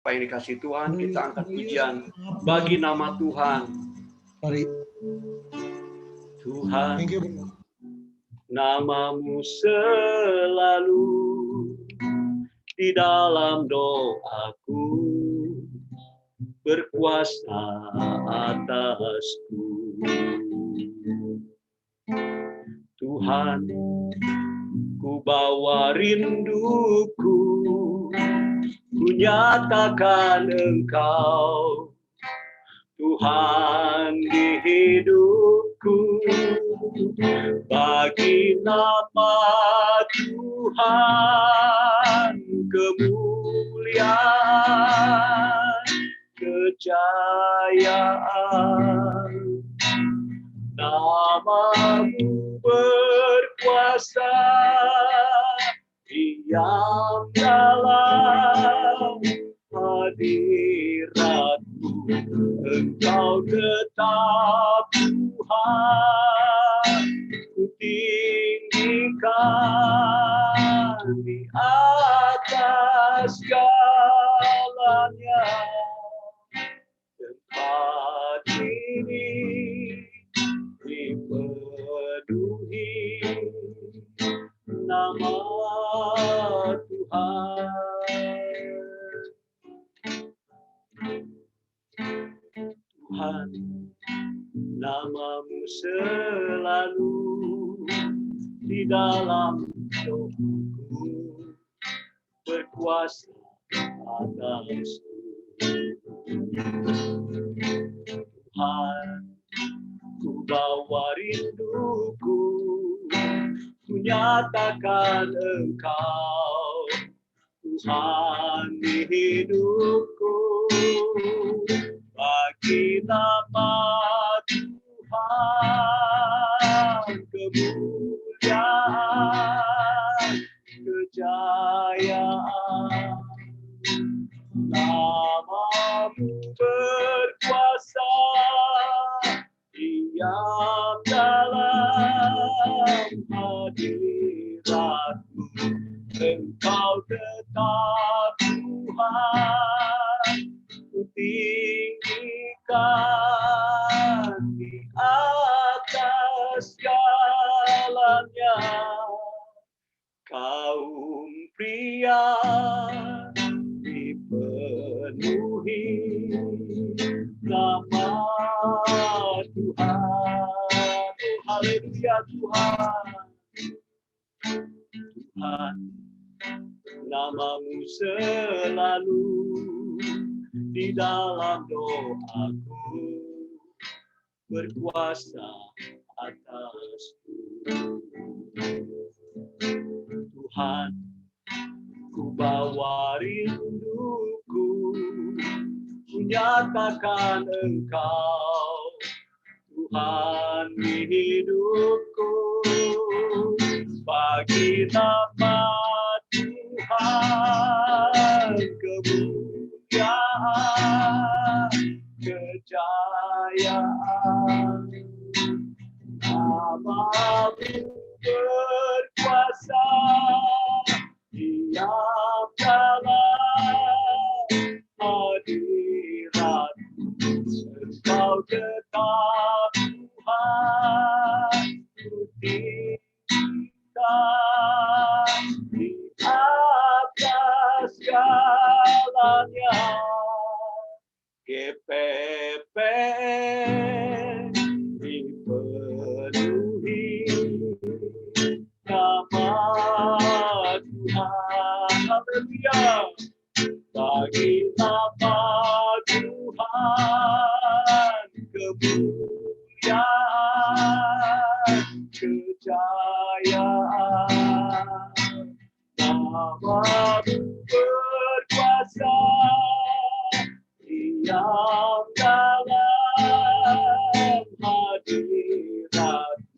Apa yang dikasih Tuhan, kita angkat pujian bagi nama Tuhan. Tuhan, namamu selalu di dalam doaku, berkuasa atasku. Tuhan, ku bawa rinduku, ku nyatakan Engkau Tuhan di hidupku, bagi nama Tuhan kemuliaan, kejayaan. Namamu berkuasa, diam dalam hadiratku, Engkau tetap Tuhan, ku tinggikan di atas segalanya. Tempat ini dipenuhi nama Tuhan. Tuhan, namamu selalu di dalam hidupku, berkuasa atasku. Tuhan, ku bawa rinduku, ku nyatakan Engkau Tuhan di hidupku, bagi nama Tuhan kemuliaan, kejayaan. Namamu berkuasa, diam dalam hadiratku, Engkau tetap Tuhan, ku tinggikan di atas segalanya. Kaum pria dipenuhi nama Tuhan. Haleluya Tuhan. Tuhan, namamu selalu di dalam doaku, berkuasa atasku. Tuhan, ku bawa rinduku, ku nyatakan Engkau Tuhan di hidupku, bagi nama Tuhan kemuliaan, kejayaan. Namamu berkuasa, diam dalam hadiratku, Engkau tetap Tuhan, ku tinggikan di atas segalanya. GPP dipenuhi nama Tuhan. Haleluya. Bagi nama Tuhan kemuliaan, kejayaan. Namamu berkuasa, diam dalam hadiratku,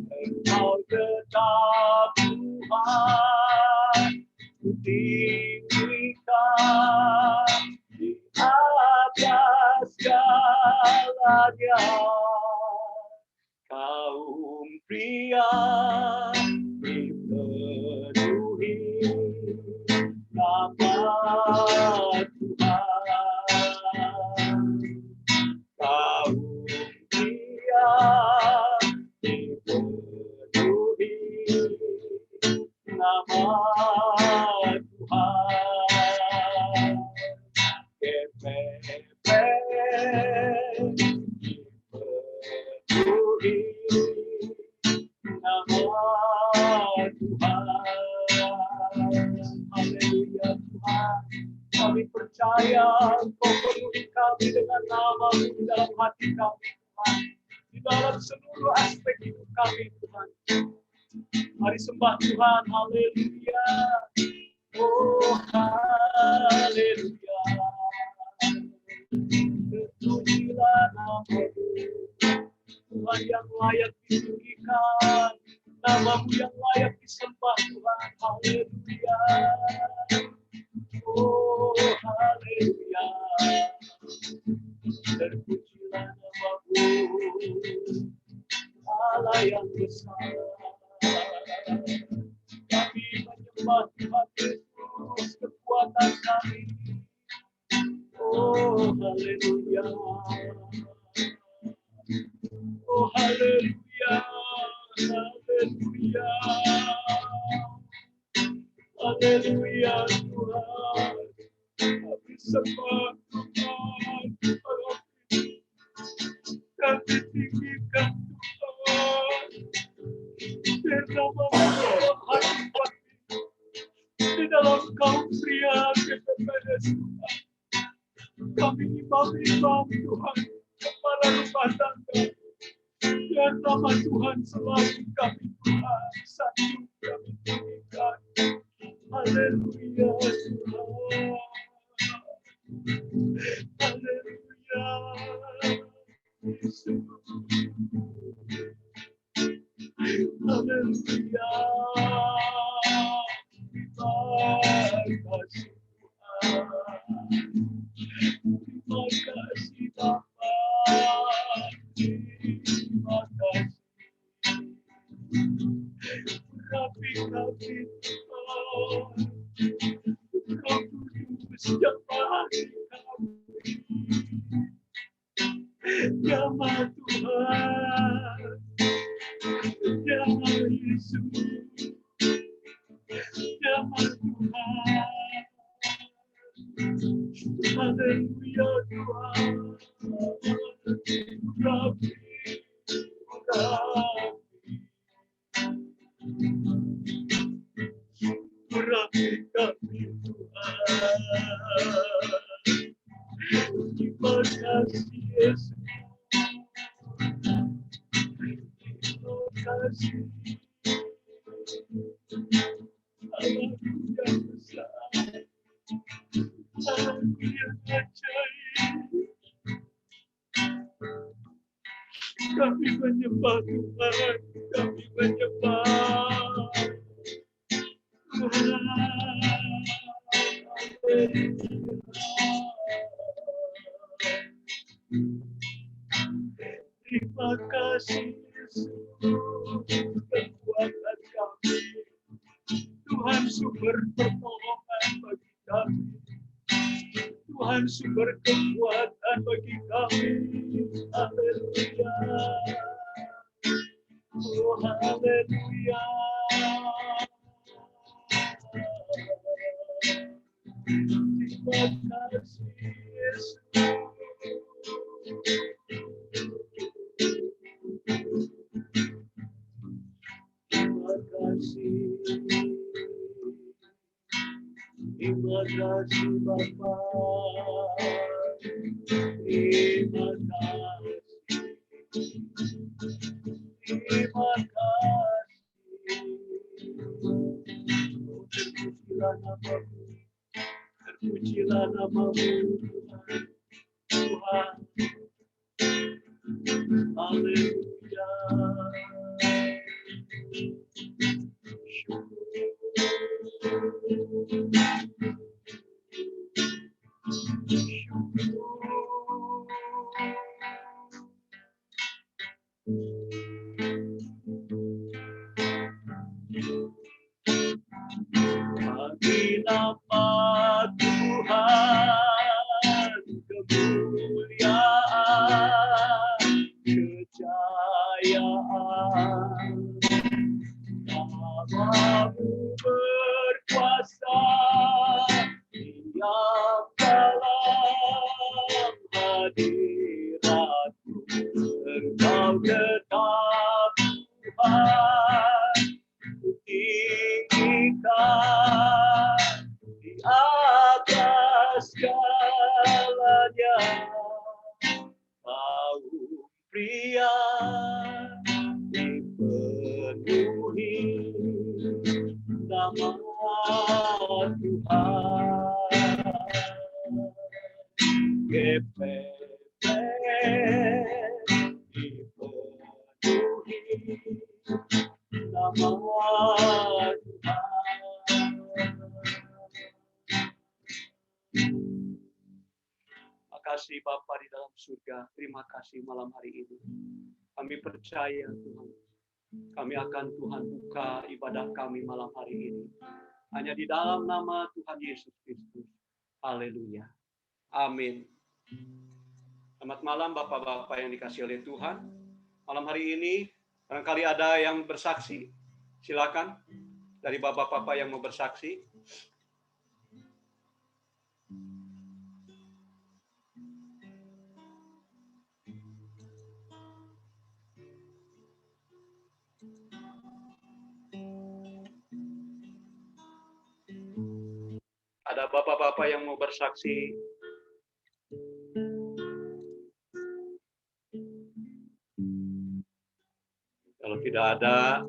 Engkau tetap Tuhan, ku tinggikan di atas segalanya. Kaum pria dipenuhi nama Tuhan. percaya Engkau penuhi kami dengan nama-Mu di dalam hati kami, Tuhan. Di dalam seluruh aspek hidup kami, Tuhan. Mari sembah Tuhan, haleluya. Oh, haleluya. Terpujilah nama-Mu, Tuhan yang layak ditinggikan, nama-Mu yang layak disembah, Tuhan, haleluya. Oh, haleluya. Terpujilah nama-Mu, Allah yang besar. Kami menyembah Tuhan Yesus, kekuatan kami. Oh, haleluya. Oh, haleluya. Haleluya. Haleluya, Tuhan. Kami sembah Tuhan. Kami tinggikan Tuhan. Firman-Mu hati kami. Di dalam kaum pria kepada Tuhan. Kami imam-imam Tuhan. Kepala rumah tangga. Dan nama Tuhan selalu kami Tuhan. Satu kami tinggikan. Haleluya Tuhan. Haleluya. Yesus. Haleluya. Terima kasih Tuhan. Terima kasih Bapa. Terima kasih. Kami Tuhan. Kau kudus yang bahagia kami. Ya Tuhan. Ya Yesus. Ya Tuhan. Haleluya Tuhan. Rabbi, Rabbi kami Tuhan. Terima kasih Yesus. Terima kasih. Allah yang besar. Allah yang ajaib. Kami menyembah Tuhan. Kami menyembah Tuhan. Terima kasih Yesus. Kekuatan kami. Tuhan sumber pertolongan bagi kami. Tuhan sumber kekuatan bagi kami. Haleluya. Oh, haleluya. Terima kasih Yesus. Terima kasih. Terima kasih Bapa. Terima kasih. Terima kasih. Terpujilah nama-Mu. Terpujilah nama-Mu Tuhan. Tuhan. Haleluya. Bagi nama Tuhan kemuliaan, kejayaan, nama-Mu berkuasa, diam dalam hadirat-Mu, Engkau tetap Tuhan, tinggikan di atas nama Tuhan. Makasih Bapa di dalam surga, terima kasih malam hari ini. Kami percaya Tuhan, kami akan Tuhan buka ibadah kami malam hari ini. Hanya di dalam nama Tuhan Yesus Kristus. Haleluya. Amin. Selamat malam Bapak-Bapak yang dikasihi oleh Tuhan. Malam hari ini, barangkali ada yang bersaksi. Silakan dari Bapak-Bapak yang mau bersaksi. Ada Bapak-Bapak yang mau bersaksi. Kalau tidak ada,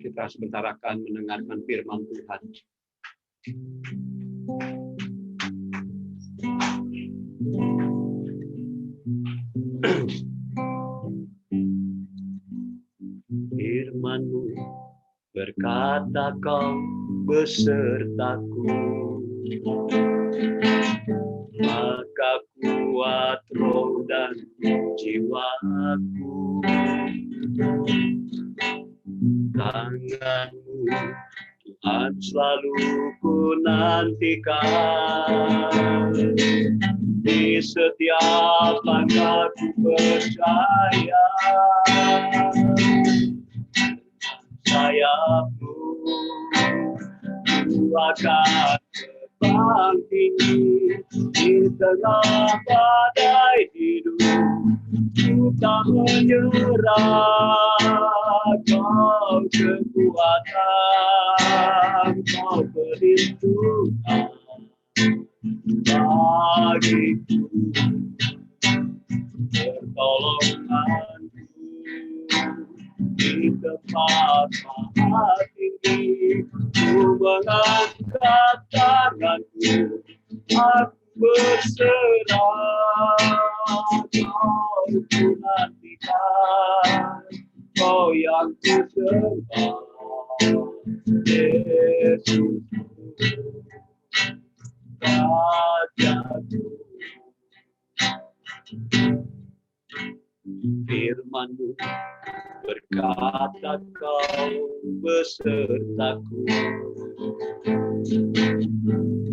kita sebentar akan mendengarkan firman Tuhan. Firman-Mu berkata, Kau besertaku, maka kuat roh dan jiwaku. Tangan-Mu Tuhan selalu ku nantikan, di setiap langkahku percaya. Sayap-Mu ku akan terbang tinggi di tengah badai hidup. Ku tak menyerah, Kau kekuatan, Kau perlindungan bagiku, pertolonganku di tempat maha tinggi. Ku mengangkat tanganku, aku berserah. Kau ku nantikan, Kau yang ku sembah, Yesus Rajaku. Firman-Mu berkata, Kau besertaku,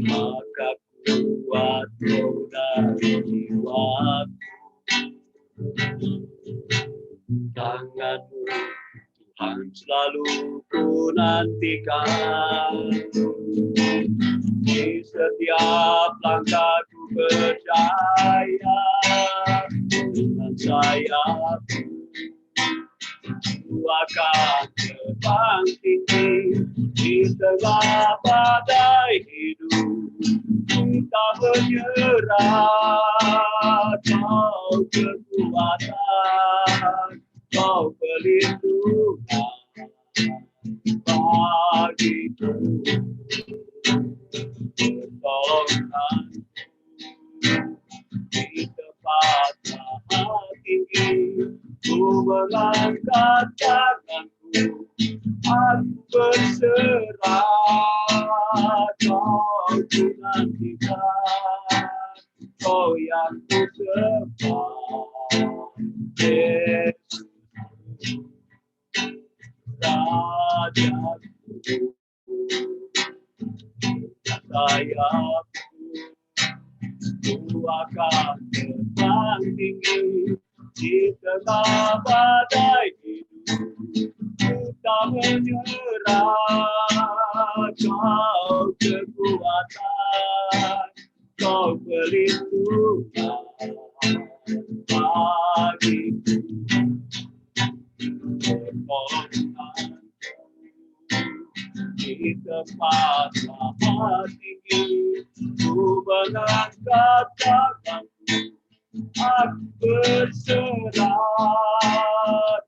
maka kuat roh dan jiwaku. Tangan-Mu Tuhan selalu ku nantikan, di setiap langkahku percaya. Dengan sayap-Mu ku akan terbang tinggi di tengah badai hidup. Ku tak menyerah, Kau kekuatan, Kau perlindungan bagiku, pertolonganku di tempat maha tinggi. Ku mengangkat tanganku, aku berserah. Kau ku nantikan, Kau yang ku sembah, Yesus Rajaku. Sayap-Mu ku akan terbang tinggi di tengah badai hidup. Ku tak menyerah, Kau kekuatan, Kau perlindungan bagiku, pertolonganku di tempat maha tinggi. Ku mengangkat tanganku, aku berserah.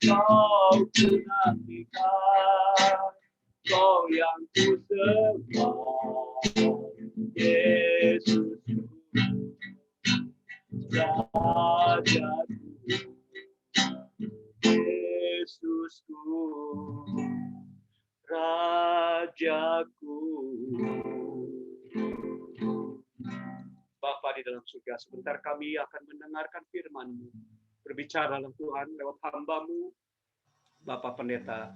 Kau ku nantikan, Kau yang ku sembah, Yesus di dalam surga. Sebentar kami akan mendengarkan firman-Mu. Berbicaralah Tuhan lewat hamba-Mu, Bapak Pendeta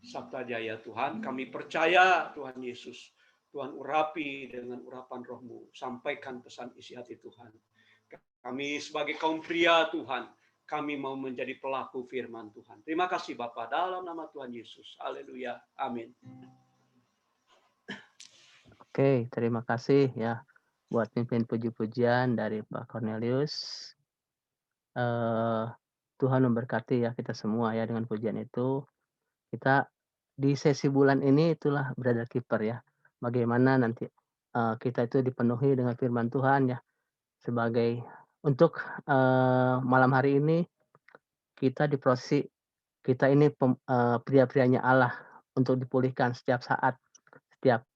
Sabta Jaya Tuhan. Kami percaya Tuhan Yesus. Tuhan urapi dengan urapan roh-Mu. Sampaikan pesan isi hati Tuhan. Kami sebagai kaum pria Tuhan, kami mau menjadi pelaku firman Tuhan. Terima kasih Bapak, dalam nama Tuhan Yesus. Haleluya. Amin. Oke, terima kasih ya buat pimpin puji-pujian dari Pak Cornelius. Tuhan memberkati ya kita semua ya dengan pujian itu. Kita di sesi bulan ini itulah Brother Keeper ya. Bagaimana nanti kita itu dipenuhi dengan firman Tuhan ya. Sebagai untuk malam hari ini kita di posisi kita ini pria-prianya Allah untuk dipulihkan setiap saat, setiap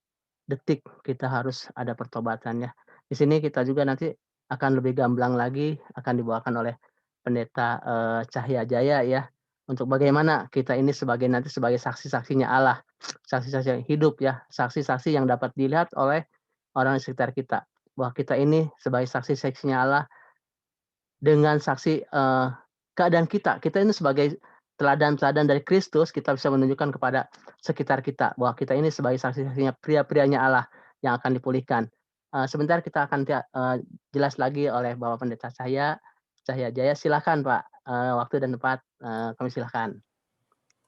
detik kita harus ada pertobatannya. Di sini kita juga nanti akan lebih gamblang lagi, akan dibawakan oleh Pendeta Cahya Jaya ya, untuk bagaimana kita ini nanti sebagai saksi-saksinya Allah, saksi-saksi yang hidup ya, saksi-saksi yang dapat dilihat oleh orang di sekitar kita. Bahwa kita ini sebagai saksi-saksinya Allah dengan saksi keadaan kita ini sebagai teladan-teladan dari Kristus, kita bisa menunjukkan kepada sekitar kita bahwa kita ini sebagai saksi-saksinya pria-prianya Allah yang akan dipulihkan. Sebentar kita akan jelas lagi oleh Bapak Pendeta Cahya Jaya. Silakan Pak, waktu dan tempat kami silakan.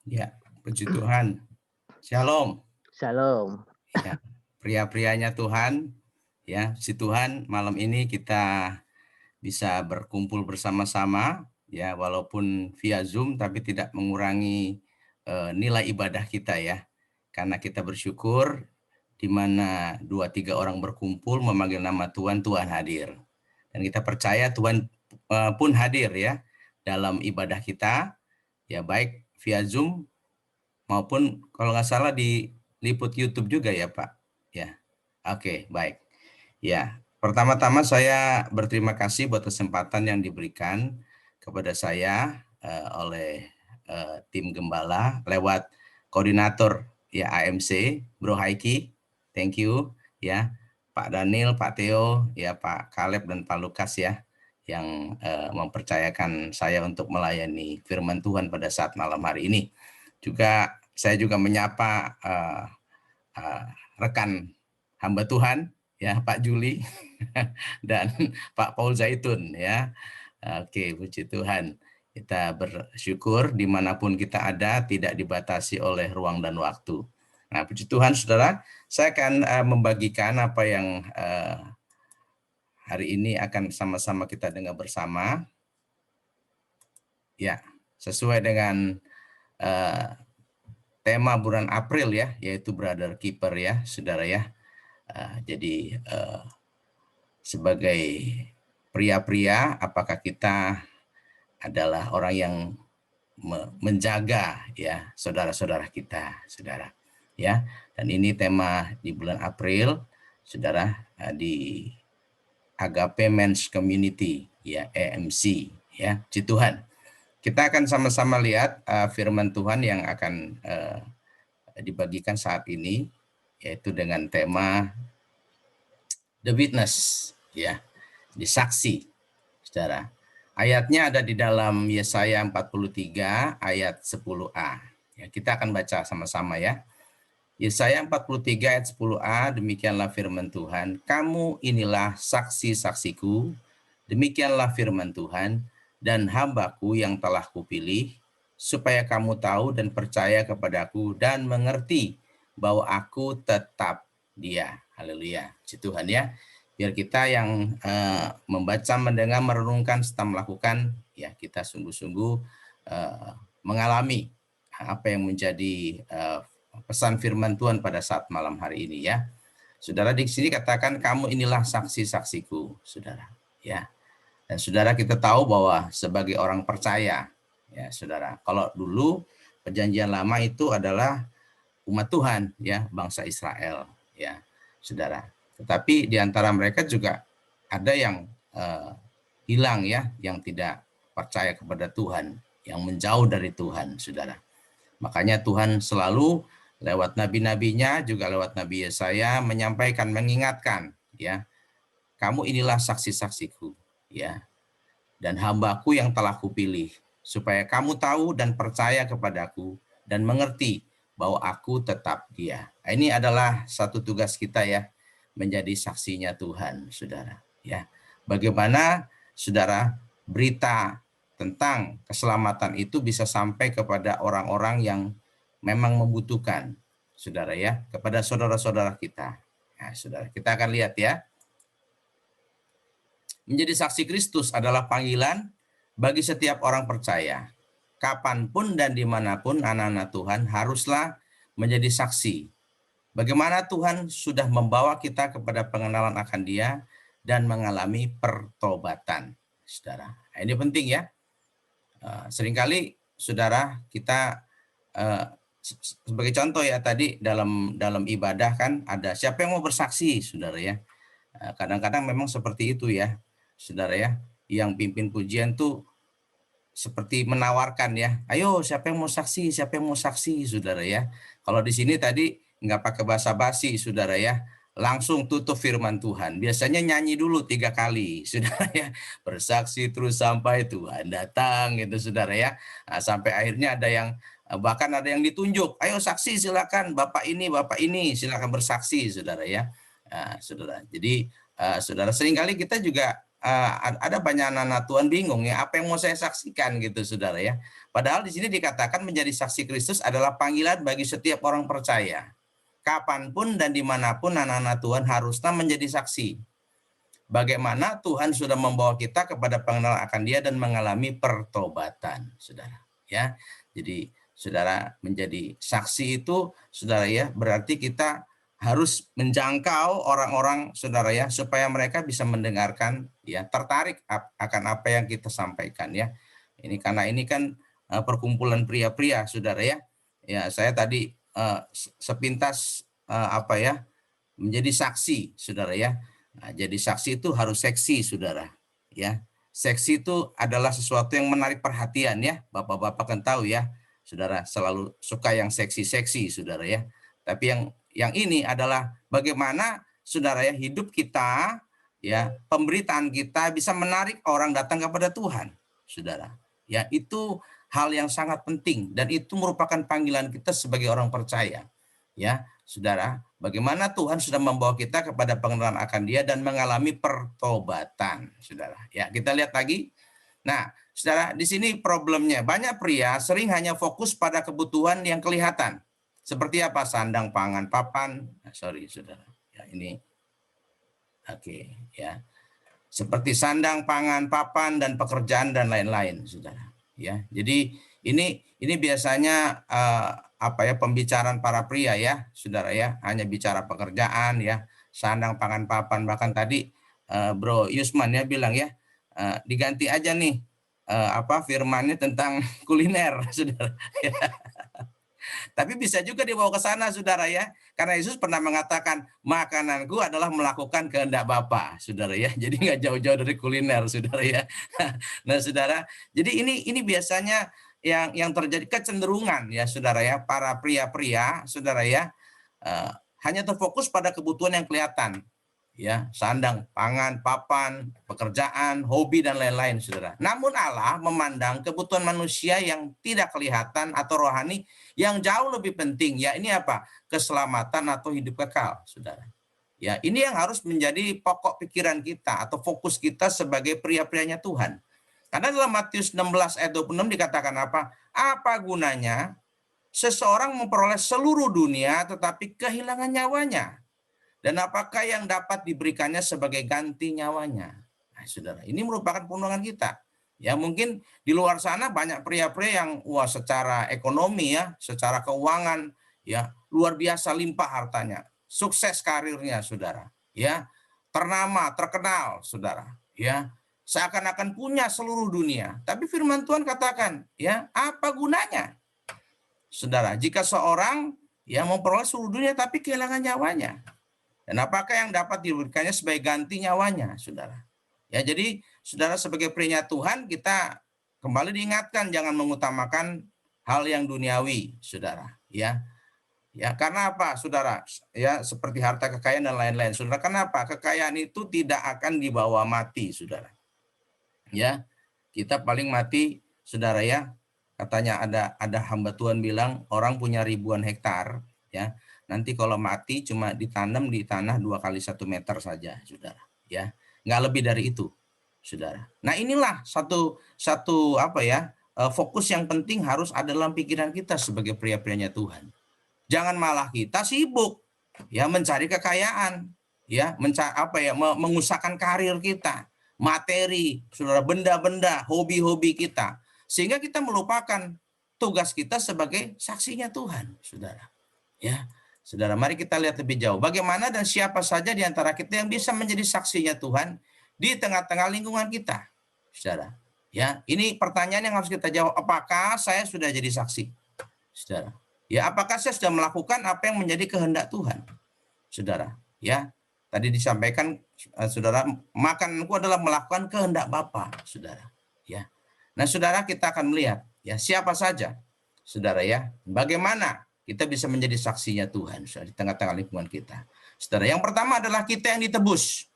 Ya, puji Tuhan. Shalom. Shalom. Ya, pria-prianya Tuhan, ya, si Tuhan, malam ini kita bisa berkumpul bersama-sama, ya, walaupun via Zoom, tapi tidak mengurangi nilai ibadah kita ya, karena kita bersyukur di mana 2-3 orang berkumpul memanggil nama Tuhan, Tuhan hadir, dan kita percaya Tuhan pun hadir ya dalam ibadah kita, ya, baik via Zoom maupun kalau nggak salah diliput YouTube juga ya Pak, ya. Oke, baik, ya. Pertama-tama saya berterima kasih buat kesempatan yang diberikan kepada saya oleh tim Gembala lewat koordinator ya AMC, Bro Haiki, thank you ya, Pak Daniel, Pak Theo, ya Pak Kaleb dan Pak Lukas ya, yang mempercayakan saya untuk melayani firman Tuhan pada saat malam hari ini. Juga saya juga menyapa rekan hamba Tuhan ya, Pak Juli dan Pak Paul Zaitun ya. Oke, puji Tuhan. Kita bersyukur dimanapun kita ada, tidak dibatasi oleh ruang dan waktu. Nah, puji Tuhan saudara, saya akan membagikan apa yang hari ini akan sama-sama kita dengar bersama. Ya, sesuai dengan tema bulan April ya, yaitu Brother Keeper ya, saudara ya. Jadi sebagai pria-pria, apakah kita adalah orang yang menjaga ya saudara-saudara kita, saudara ya. Dan ini tema di bulan April, saudara, di Agape Men's Community ya, AMC ya. Puji Tuhan. Kita akan sama-sama lihat firman Tuhan yang akan dibagikan saat ini, yaitu dengan tema The Witness ya, disaksi, saudara. Ayatnya ada di dalam Yesaya 43 ayat 10a. Ya, kita akan baca sama-sama ya. Yesaya 43 ayat 10a, demikianlah firman Tuhan, kamu inilah saksi-saksiku, demikianlah firman Tuhan, dan hambaku yang telah kupilih, supaya kamu tahu dan percaya kepadaku dan mengerti bahwa aku tetap Dia. Haleluya. Puji Tuhan ya. Biar kita yang membaca, mendengar, merenungkan, serta melakukan, ya kita sungguh-sungguh mengalami apa yang menjadi pesan firman Tuhan pada saat malam hari ini ya. Saudara, di sini katakan kamu inilah saksi-saksiku, saudara. Ya. Dan saudara, kita tahu bahwa sebagai orang percaya, ya saudara, kalau dulu perjanjian lama itu adalah umat Tuhan, ya, bangsa Israel, ya saudara. Tetapi di antara mereka juga ada yang hilang ya, yang tidak percaya kepada Tuhan, yang menjauh dari Tuhan, saudara. Makanya Tuhan selalu lewat nabi-nabinya, juga lewat Nabi Yesaya menyampaikan, mengingatkan ya, kamu inilah saksi-saksiku, ya, dan hambaku yang telah kupilih, supaya kamu tahu dan percaya kepadaku dan mengerti bahwa aku tetap Dia. Ini adalah satu tugas kita ya, menjadi saksinya Tuhan, saudara. Ya, bagaimana saudara berita tentang keselamatan itu bisa sampai kepada orang-orang yang memang membutuhkan, saudara ya, kepada saudara-saudara kita. Nah, saudara, kita akan lihat ya. Menjadi saksi Kristus adalah panggilan bagi setiap orang percaya. Kapanpun dan dimanapun anak-anak Tuhan haruslah menjadi saksi. Bagaimana Tuhan sudah membawa kita kepada pengenalan akan Dia dan mengalami pertobatan, saudara. Nah, ini penting ya. Seringkali, saudara, kita sebagai contoh ya tadi dalam ibadah kan ada siapa yang mau bersaksi, saudara ya. Kadang-kadang memang seperti itu ya, saudara ya, yang pimpin pujian tuh seperti menawarkan ya, ayo siapa yang mau saksi, siapa yang mau saksi, saudara ya. Kalau di sini tadi nggak pakai basa-basi, saudara ya, langsung tutup firman Tuhan. Biasanya nyanyi dulu 3 kali, saudara ya, bersaksi terus sampai Tuhan datang gitu, saudara ya. Nah, sampai akhirnya ada yang bahkan ada yang ditunjuk, ayo saksi silakan, bapak ini silakan bersaksi, saudara ya. Nah, saudara, jadi saudara, seringkali kita juga ada banyak anak-anak Tuhan bingung ya, apa yang mau saya saksikan gitu, saudara ya. Padahal di sini dikatakan menjadi saksi Kristus adalah panggilan bagi setiap orang percaya. Kapanpun dan dimanapun anak-anak Tuhan haruslah menjadi saksi. Bagaimana Tuhan sudah membawa kita kepada pengenalan akan Dia dan mengalami pertobatan, saudara. Ya, jadi saudara menjadi saksi itu, saudara ya, berarti kita harus menjangkau orang-orang, saudara ya, supaya mereka bisa mendengarkan ya, tertarik akan apa yang kita sampaikan ya. Ini karena ini kan perkumpulan pria-pria, saudara ya. Ya, saya tadi sepintas apa ya, menjadi saksi, saudara ya. Nah, jadi saksi itu harus seksi, saudara ya. Seksi itu adalah sesuatu yang menarik perhatian ya. Bapak-bapak kan tahu ya, saudara, selalu suka yang seksi-seksi, saudara ya. Tapi yang ini adalah bagaimana, saudara ya, hidup kita ya, pemberitaan kita bisa menarik orang datang kepada Tuhan, saudara. Ya, itu hal yang sangat penting dan itu merupakan panggilan kita sebagai orang percaya. Ya, saudara, bagaimana Tuhan sudah membawa kita kepada pengenalan akan Dia dan mengalami pertobatan, saudara. Ya, kita lihat lagi. Nah, saudara, di sini problemnya banyak pria sering hanya fokus pada kebutuhan yang kelihatan. Seperti apa? Sandang, pangan, papan. Sorry, saudara. Ya, ini. Oke, ya. Seperti sandang, pangan, papan, dan pekerjaan dan lain-lain, saudara. Ya, jadi ini biasanya apa ya, pembicaraan para pria ya, saudara ya. Hanya bicara pekerjaan ya, sandang, pangan, papan. Bahkan tadi Bro Yusman ya bilang ya, diganti aja nih apa firmannya tentang kuliner, saudara. Tapi bisa juga dibawa ke sana, saudara ya. Karena Yesus pernah mengatakan, makananku adalah melakukan kehendak Bapa, saudara ya. Jadi nggak jauh-jauh dari kuliner, saudara ya. Nah, saudara, jadi ini biasanya yang terjadi kecenderungan ya, saudara ya. Para pria-pria, saudara ya, hanya terfokus pada kebutuhan yang kelihatan. Ya, sandang, pangan, papan, pekerjaan, hobi dan lain-lain, saudara. Namun Allah memandang kebutuhan manusia yang tidak kelihatan atau rohani yang jauh lebih penting. Ya, ini apa? Keselamatan atau hidup kekal, saudara. Ya, ini yang harus menjadi pokok pikiran kita atau fokus kita sebagai pria-prianya Tuhan. Karena dalam Matius 16 ayat 26 dikatakan apa? Apa gunanya seseorang memperoleh seluruh dunia tetapi kehilangan nyawanya? Dan apakah yang dapat diberikannya sebagai ganti nyawanya? Nah, saudara, ini merupakan perundungan kita. Ya, mungkin di luar sana banyak pria-pria yang secara ekonomi ya, secara keuangan ya, luar biasa limpah hartanya, sukses karirnya, saudara. Ya, ternama, terkenal, saudara. Ya, seakan-akan punya seluruh dunia. Tapi firman Tuhan katakan, ya, apa gunanya? Saudara, jika seorang ya memperoleh seluruh dunia tapi kehilangan nyawanya. Dan apakah yang dapat diberikannya sebagai ganti nyawanya, saudara? Ya, jadi saudara sebagai pria Tuhan, kita kembali diingatkan jangan mengutamakan hal yang duniawi, saudara. Ya, Ya, karena apa, Saudara? Ya, seperti harta kekayaan dan lain-lain. Saudara, kenapa? Kekayaan itu tidak akan dibawa mati, Saudara. Ya, kita paling mati, Saudara ya. Katanya ada hamba Tuhan bilang orang punya ribuan hektar, ya. Nanti kalau mati cuma ditanam di tanah 2 kali 1 meter saja, Saudara. Ya, nggak lebih dari itu, Saudara. Nah, inilah satu apa ya, fokus yang penting harus ada dalam pikiran kita sebagai pria-prianya Tuhan. Jangan malah kita sibuk ya mencari kekayaan, ya mengusahakan karir kita, materi, Saudara, benda-benda, hobi-hobi kita, sehingga kita melupakan tugas kita sebagai saksinya Tuhan, Saudara. Ya, Saudara, mari kita lihat lebih jauh bagaimana dan siapa saja di antara kita yang bisa menjadi saksinya Tuhan di tengah-tengah lingkungan kita, Saudara. Ya, ini pertanyaan yang harus kita jawab. Apakah saya sudah jadi saksi, Saudara? Ya, apakah saya sudah melakukan apa yang menjadi kehendak Tuhan, Saudara? Ya, tadi disampaikan, Saudara, makananku adalah melakukan kehendak Bapa, Saudara. Ya, nah, Saudara, kita akan melihat ya siapa saja, Saudara ya, bagaimana kita bisa menjadi saksinya Tuhan, Saudara, di tengah-tengah lingkungan kita. Saudara, yang pertama adalah kita yang ditebus,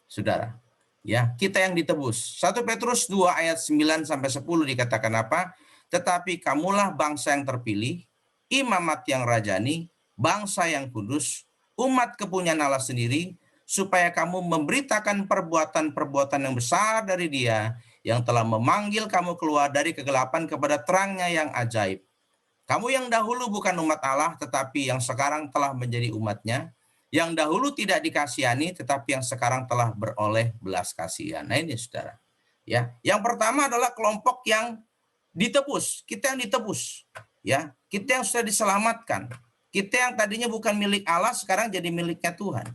Saudara. Ya, kita yang ditebus. 1 Petrus 2 ayat 9 sampai 10 dikatakan apa? Tetapi kamulah bangsa yang terpilih, imamat yang rajani, bangsa yang kudus, umat kepunyaan Allah sendiri, supaya kamu memberitakan perbuatan-perbuatan yang besar dari Dia yang telah memanggil kamu keluar dari kegelapan kepada terangnya yang ajaib. Kamu yang dahulu bukan umat Allah, tetapi yang sekarang telah menjadi umatnya, yang dahulu tidak dikasihani, tetapi yang sekarang telah beroleh belas kasihan. Nah, ini, Saudara. Ya, yang pertama adalah kelompok yang ditebus, kita yang ditebus. Ya, kita yang sudah diselamatkan, kita yang tadinya bukan milik Allah sekarang jadi miliknya Tuhan,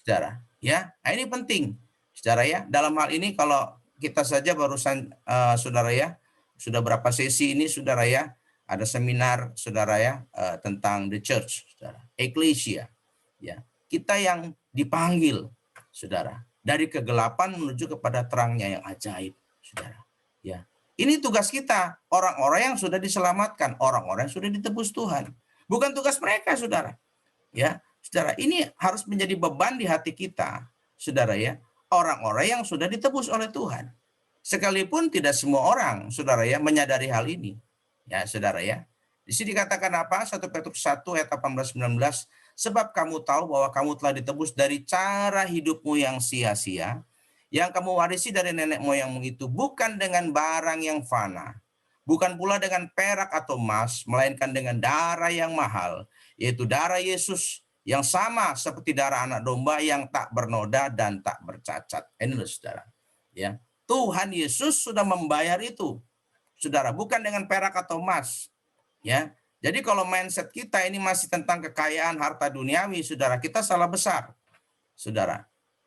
Saudara. Ya, nah, ini penting, Saudara ya. Dalam hal ini kalau kita saja barusan, Saudara ya, sudah berapa sesi ini, Saudara ya, ada seminar, Saudara ya, tentang the church, Saudara, ecclesia. Ya, kita yang dipanggil, Saudara, dari kegelapan menuju kepada terangnya yang ajaib, Saudara. Ya. Ini tugas kita, orang-orang yang sudah diselamatkan, orang-orang yang sudah ditebus Tuhan. Bukan tugas mereka, Saudara. Ya, Saudara, ini harus menjadi beban di hati kita, Saudara ya, orang-orang yang sudah ditebus oleh Tuhan. Sekalipun tidak semua orang, Saudara ya, menyadari hal ini. Ya, Saudara ya. Di sini dikatakan apa? 1 Petrus 1 ayat 18-19, sebab kamu tahu bahwa kamu telah ditebus dari cara hidupmu yang sia-sia, yang kamu warisi dari nenek moyangmu itu, bukan dengan barang yang fana, bukan pula dengan perak atau emas, melainkan dengan darah yang mahal, yaitu darah Yesus yang sama seperti darah anak domba yang tak bernoda dan tak bercacat. Ini loh, Saudara. Ya, Tuhan Yesus sudah membayar itu, Saudara, bukan dengan perak atau emas. Ya, jadi kalau mindset kita ini masih tentang kekayaan harta duniawi, Saudara, kita salah besar, Saudara.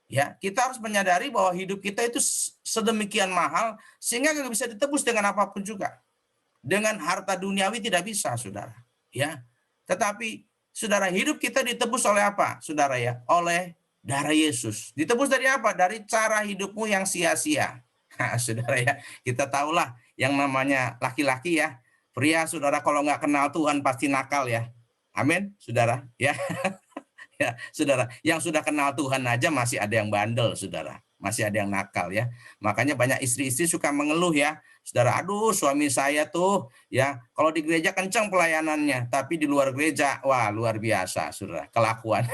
Ya, kita harus menyadari bahwa hidup kita itu sedemikian mahal sehingga nggak bisa ditebus dengan apapun juga. Dengan harta duniawi tidak bisa, Saudara. Ya, tetapi Saudara, hidup kita ditebus oleh apa, Saudara ya? Oleh darah Yesus. Ditebus dari apa? Dari cara hidupmu yang sia-sia. Nah, Saudara ya, kita tahulah yang namanya laki-laki ya, pria, Saudara, kalau nggak kenal Tuhan pasti nakal ya. Amin, Saudara ya. Ya, Saudara, yang sudah kenal Tuhan aja masih ada yang bandel, Saudara. Masih ada yang nakal ya. Makanya banyak istri-istri suka mengeluh ya. Saudara, aduh suami saya tuh ya, kalau di gereja kencang pelayanannya, tapi di luar gereja, wah luar biasa, Saudara, kelakuan.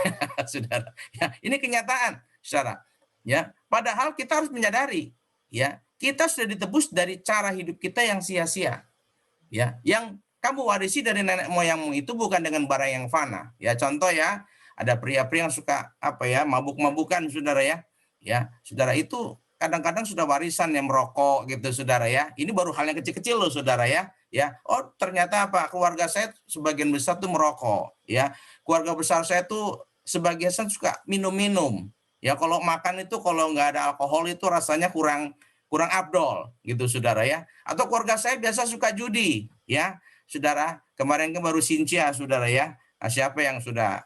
Saudara, ya, ini kenyataan, Saudara. Ya, padahal kita harus menyadari ya, kita sudah ditebus dari cara hidup kita yang sia-sia. Ya, yang kamu warisi dari nenek moyangmu itu bukan dengan barang yang fana. Ya, contoh ya, ada pria-pria yang suka apa ya, mabuk-mabukan, Saudara ya. Ya, Saudara, itu kadang-kadang sudah warisan yang merokok gitu, Saudara ya. Ini baru hal yang kecil-kecil loh, Saudara ya. Ya, oh ternyata apa? Keluarga saya sebagian besar tuh merokok, ya. Keluarga besar saya tuh sebagian besar suka minum-minum. Ya, kalau makan itu kalau nggak ada alkohol itu rasanya kurang afdol gitu, Saudara ya. Atau keluarga saya biasa suka judi, ya. Saudara, kemarin baru Sincia, Saudara ya. Nah, siapa yang sudah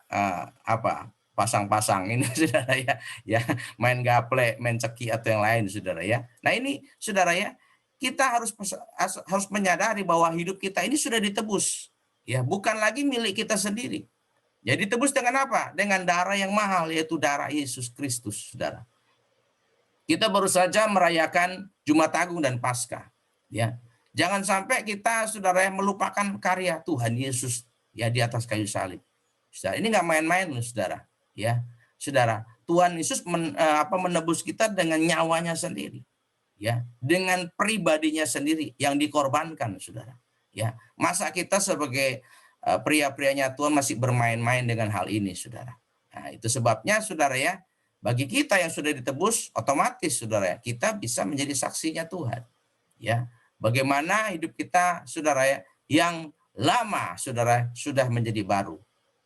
pasang-pasang ini, Saudara ya, main gaple, main ceki atau yang lain, Saudara ya. Nah, ini, Saudara ya, kita harus menyadari bahwa hidup kita ini sudah ditebus, ya, bukan lagi milik kita sendiri. Jadi tebus dengan apa? Dengan darah yang mahal, yaitu darah Yesus Kristus, saudara. Kita baru saja merayakan Jumat Agung dan Paskah. Ya, jangan sampai kita, saudara, melupakan karya Tuhan Yesus ya di atas kayu salib. Saudara, ini nggak main-main, saudara. Ya, saudara, Tuhan Yesus menebus kita dengan nyawanya sendiri, ya, dengan pribadinya sendiri yang dikorbankan, saudara. Ya, masa kita sebagai pria-prianya Tuhan masih bermain-main dengan hal ini, saudara. Nah, itu sebabnya, saudara ya, bagi kita yang sudah ditebus, otomatis, saudara ya, kita bisa menjadi saksinya Tuhan. Ya, bagaimana hidup kita, saudara ya, yang lama, saudara, sudah menjadi baru.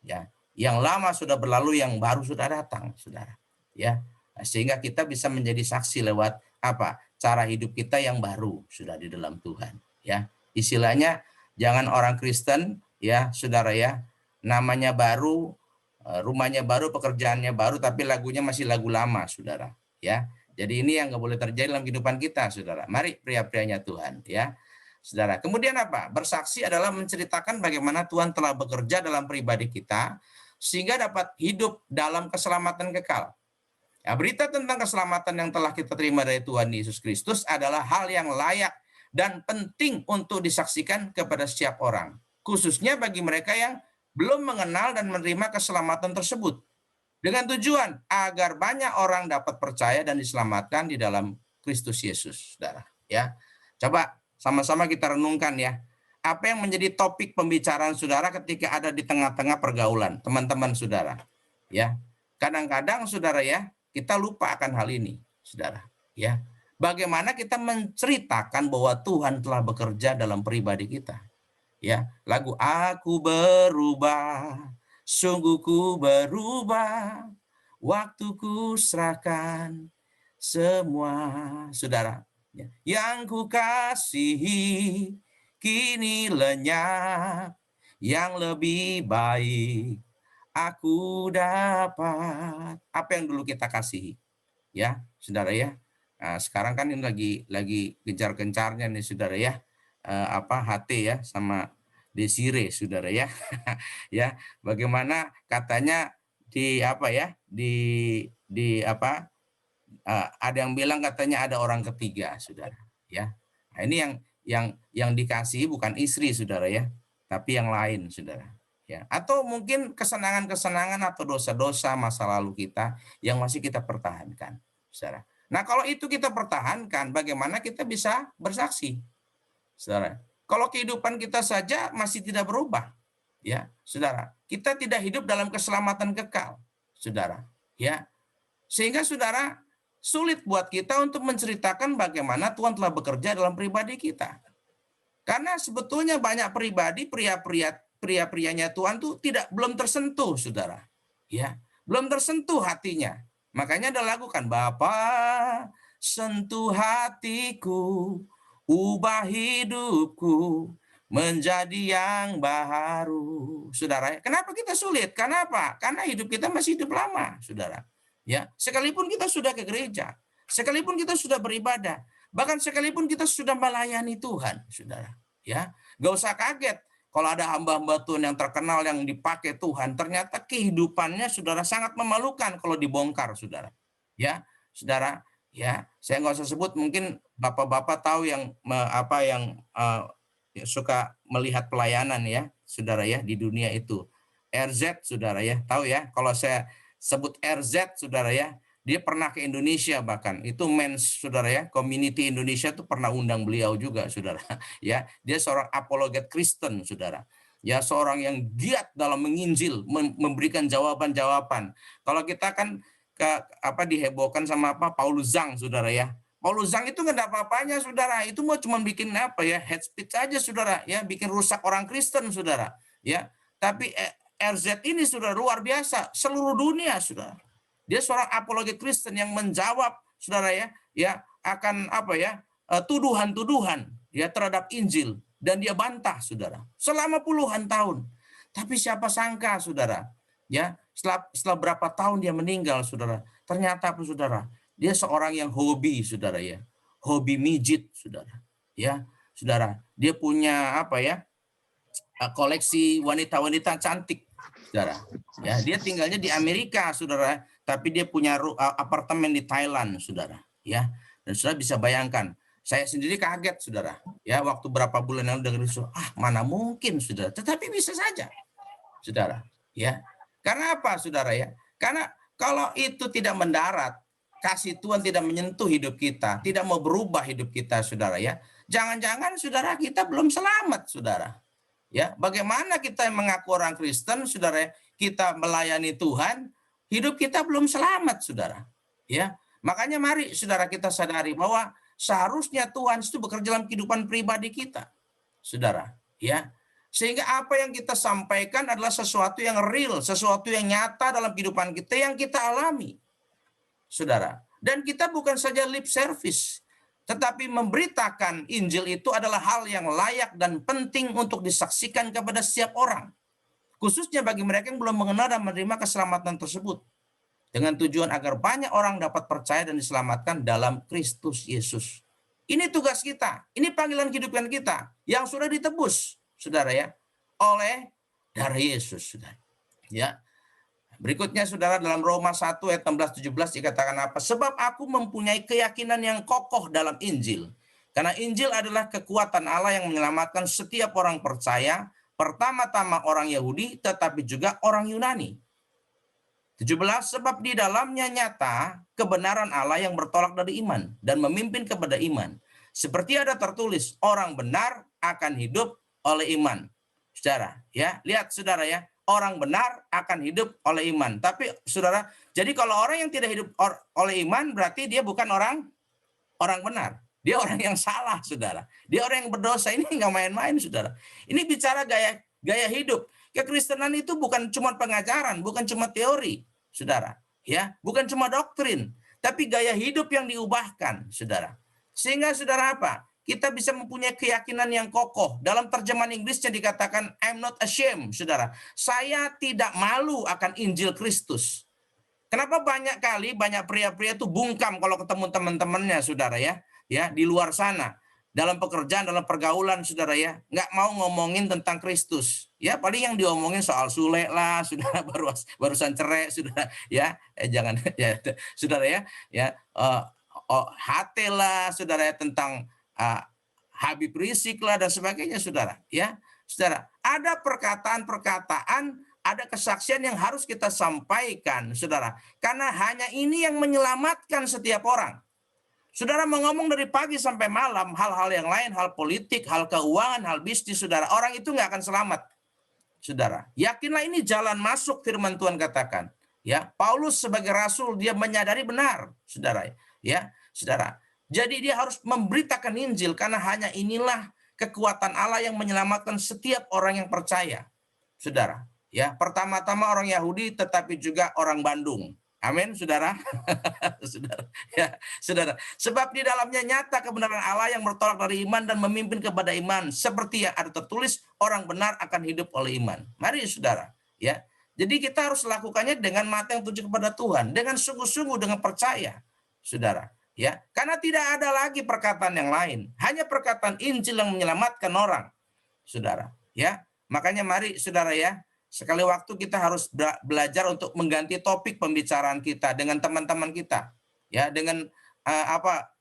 Ya, yang lama sudah berlalu, yang baru sudah datang, saudara. Ya, sehingga kita bisa menjadi saksi lewat apa? Cara hidup kita yang baru sudah di dalam Tuhan. Ya, istilahnya jangan orang Kristen, ya, saudara ya, namanya baru, rumahnya baru, pekerjaannya baru, tapi lagunya masih lagu lama, saudara. Ya, jadi ini yang nggak boleh terjadi dalam kehidupan kita, saudara. Mari pria-prianya Tuhan, ya, saudara. Kemudian apa? Bersaksi adalah menceritakan bagaimana Tuhan telah bekerja dalam pribadi kita sehingga dapat hidup dalam keselamatan kekal. Ya, berita tentang keselamatan yang telah kita terima dari Tuhan Yesus Kristus adalah hal yang layak dan penting untuk disaksikan kepada setiap orang, khususnya bagi mereka yang belum mengenal dan menerima keselamatan tersebut, dengan tujuan agar banyak orang dapat percaya dan diselamatkan di dalam Kristus Yesus, saudara. Ya, coba sama-sama kita renungkan ya, apa yang menjadi topik pembicaraan saudara ketika ada di tengah-tengah pergaulan teman-teman saudara. Ya, kadang-kadang, saudara ya, kita lupa akan hal ini, saudara. Ya, bagaimana kita menceritakan bahwa Tuhan telah bekerja dalam pribadi kita. Ya, lagu Aku Berubah, Sungguh Ku Berubah, Waktuku serahkan semua, saudara. Ya, yang ku kasihi kini lenyap, yang lebih baik aku dapat. Apa yang dulu kita kasihi, ya, saudara ya. Nah, sekarang kan ini lagi gencar-gencarnya nih, saudara ya. HT ya sama Desire, saudara ya. Ya, bagaimana katanya di apa ya? Ada yang bilang katanya ada orang ketiga, saudara. Ya. Nah, ini yang dikasih bukan istri, saudara ya, tapi yang lain, saudara. Ya, atau mungkin kesenangan-kesenangan atau dosa-dosa masa lalu kita yang masih kita pertahankan, saudara. Nah, kalau itu kita pertahankan, bagaimana kita bisa bersaksi, saudara? Kalau kehidupan kita saja masih tidak berubah, ya, saudara, kita tidak hidup dalam keselamatan kekal, saudara, ya, sehingga saudara sulit buat kita untuk menceritakan bagaimana Tuhan telah bekerja dalam pribadi kita. Karena sebetulnya banyak pribadi pria-prianya Tuhan tuh belum tersentuh, saudara. Ya, belum tersentuh hatinya. Makanya ada lagu kan, Bapa sentuh hatiku, ubah hidupku menjadi yang baru. Saudara, kenapa kita sulit? Kenapa? Karena hidup kita masih hidup lama, saudara. Ya, sekalipun kita sudah ke gereja, sekalipun kita sudah beribadah, bahkan sekalipun kita sudah melayani Tuhan, saudara. Ya, gak usah kaget kalau ada hamba-hamba Tuhan yang terkenal yang dipakai Tuhan, ternyata kehidupannya, saudara, sangat memalukan kalau dibongkar, saudara. Ya, saudara. Ya, saya nggak usah sebut, mungkin bapak-bapak tahu yang suka melihat pelayanan ya, saudara ya, di dunia itu. RZ, saudara ya, tahu ya. Kalau saya sebut RZ, saudara ya, dia pernah ke Indonesia, bahkan itu Men's, saudara ya, Community Indonesia itu pernah undang beliau juga, saudara. Ya, dia seorang apologet Kristen, saudara. Ya, seorang yang giat dalam menginjil, memberikan jawaban-jawaban. Kalau kita kan dihebohkan sama Paulus Zhang, saudara ya. Paulus Zhang itu nggak ada apa-apanya, saudara. Itu mau cuma bikin head speech aja, saudara ya, bikin rusak orang Kristen, saudara ya. Tapi RZ ini sudah luar biasa, seluruh dunia, saudara. Dia seorang apologet Kristen yang menjawab, saudara ya akan tuduhan-tuduhan ya terhadap Injil, dan dia bantah, saudara, selama puluhan tahun. Tapi siapa sangka, saudara, ya, setelah berapa tahun dia meninggal, saudara, ternyata apa, saudara, dia seorang yang hobi, saudara ya, hobi mijit, saudara ya, saudara. Dia punya koleksi wanita-wanita cantik, saudara. Ya, dia tinggalnya di Amerika, saudara, tapi dia punya apartemen di Thailand, saudara. Ya, dan saudara bisa bayangkan, saya sendiri kaget, saudara. Ya, waktu berapa bulan yang dengar itu, mana mungkin, saudara. Tetapi bisa saja, saudara. Ya, karena apa, saudara ya? Karena kalau itu tidak mendarat, kasih Tuhan tidak menyentuh hidup kita, tidak mau berubah hidup kita, saudara ya. Jangan-jangan, saudara, kita belum selamat, saudara. Ya, bagaimana kita yang mengaku orang Kristen, saudara, kita melayani Tuhan, hidup kita belum selamat, saudara. Ya, makanya mari, saudara, kita sadari bahwa seharusnya Tuhan itu bekerja dalam kehidupan pribadi kita, saudara. Ya, sehingga apa yang kita sampaikan adalah sesuatu yang real, sesuatu yang nyata dalam kehidupan kita yang kita alami, saudara. Dan kita bukan saja lip service, tetapi memberitakan Injil itu adalah hal yang layak dan penting untuk disaksikan kepada setiap orang. Khususnya bagi mereka yang belum mengenal dan menerima keselamatan tersebut. Dengan tujuan agar banyak orang dapat percaya dan diselamatkan dalam Kristus Yesus. Ini tugas kita, ini panggilan kehidupan kita yang sudah ditebus, saudara ya, oleh darah Yesus, saudara. Ya. Berikutnya, saudara, dalam Roma 1 ayat 16-17 dikatakan apa? Sebab aku mempunyai keyakinan yang kokoh dalam Injil. Karena Injil adalah kekuatan Allah yang menyelamatkan setiap orang percaya, pertama-tama orang Yahudi, tetapi juga orang Yunani. 17, sebab di dalamnya nyata kebenaran Allah yang bertolak dari iman dan memimpin kepada iman. Seperti ada tertulis, orang benar akan hidup oleh iman. Saudara, ya, lihat saudara ya, orang benar akan hidup oleh iman. Tapi saudara, jadi kalau orang yang tidak hidup oleh iman berarti dia bukan orang benar. Dia orang yang salah, saudara. Dia orang yang berdosa. Ini nggak main-main, saudara. Ini bicara gaya hidup. Kekristenan itu bukan cuma pengajaran, bukan cuma teori, saudara. Ya, bukan cuma doktrin, tapi gaya hidup yang diubahkan, saudara. Sehingga saudara apa? Kita bisa mempunyai keyakinan yang kokoh. Dalam terjemahan Inggrisnya dikatakan, I'm not ashamed, saudara. Saya tidak malu akan Injil Kristus. Kenapa banyak pria-pria itu bungkam kalau ketemu teman-temannya, saudara ya, di luar sana. Dalam pekerjaan, dalam pergaulan, saudara ya, nggak mau ngomongin tentang Kristus. Ya, paling yang diomongin soal Sule lah, saudara, barusan cerai, saudara ya, jangan ya, saudara ya, HT lah, saudara ya, tentang Habib Rizik lah dan sebagainya, saudara ya. Saudara, ada perkataan-perkataan, ada kesaksian yang harus kita sampaikan, saudara, karena hanya ini yang menyelamatkan setiap orang. Saudara mau ngomong dari pagi sampai malam hal-hal yang lain, hal politik, hal keuangan, hal bisnis, saudara, orang itu nggak akan selamat, saudara. Yakinlah ini jalan masuk, firman Tuhan katakan. Ya, Paulus sebagai rasul dia menyadari benar, saudara. Ya, saudara. Jadi dia harus memberitakan Injil karena hanya inilah kekuatan Allah yang menyelamatkan setiap orang yang percaya, saudara. Ya, pertama-tama orang Yahudi, tetapi juga orang Bandung. Amin, saudara. Saudara, ya, saudara. Sebab di dalamnya nyata kebenaran Allah yang bertolak dari iman dan memimpin kepada iman. Seperti yang ada tertulis, orang benar akan hidup oleh iman. Mari, saudara. Ya, jadi kita harus lakukannya dengan mata yang tuju kepada Tuhan, dengan sungguh-sungguh, dengan percaya, saudara. Ya, karena tidak ada lagi perkataan yang lain, hanya perkataan Injil yang menyelamatkan orang, saudara. Ya, makanya mari, saudara ya. Sekali waktu kita harus belajar untuk mengganti topik pembicaraan kita dengan teman-teman kita, ya, dengan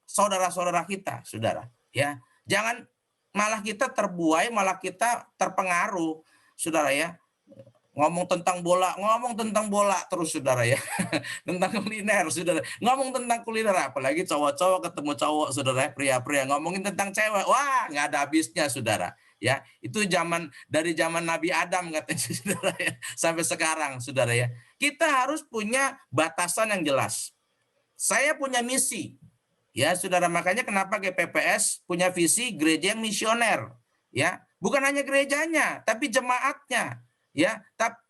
saudara-saudara kita, saudara. Ya, jangan malah kita terbuai, malah kita terpengaruh, saudara ya. Ngomong tentang bola terus, saudara ya. Tentang kuliner, saudara. Ngomong tentang kuliner, apalagi cowok-cowok ketemu cowok, saudara, pria-pria ngomongin tentang cewek, wah nggak ada habisnya, saudara. Ya, itu dari zaman Nabi Adam katanya, saudara ya, sampai sekarang, saudara ya. Kita harus punya batasan yang jelas. Saya punya misi, ya, saudara. Makanya kenapa GPPS punya visi gereja yang misioner, ya. Bukan hanya gerejanya, tapi jemaatnya, ya.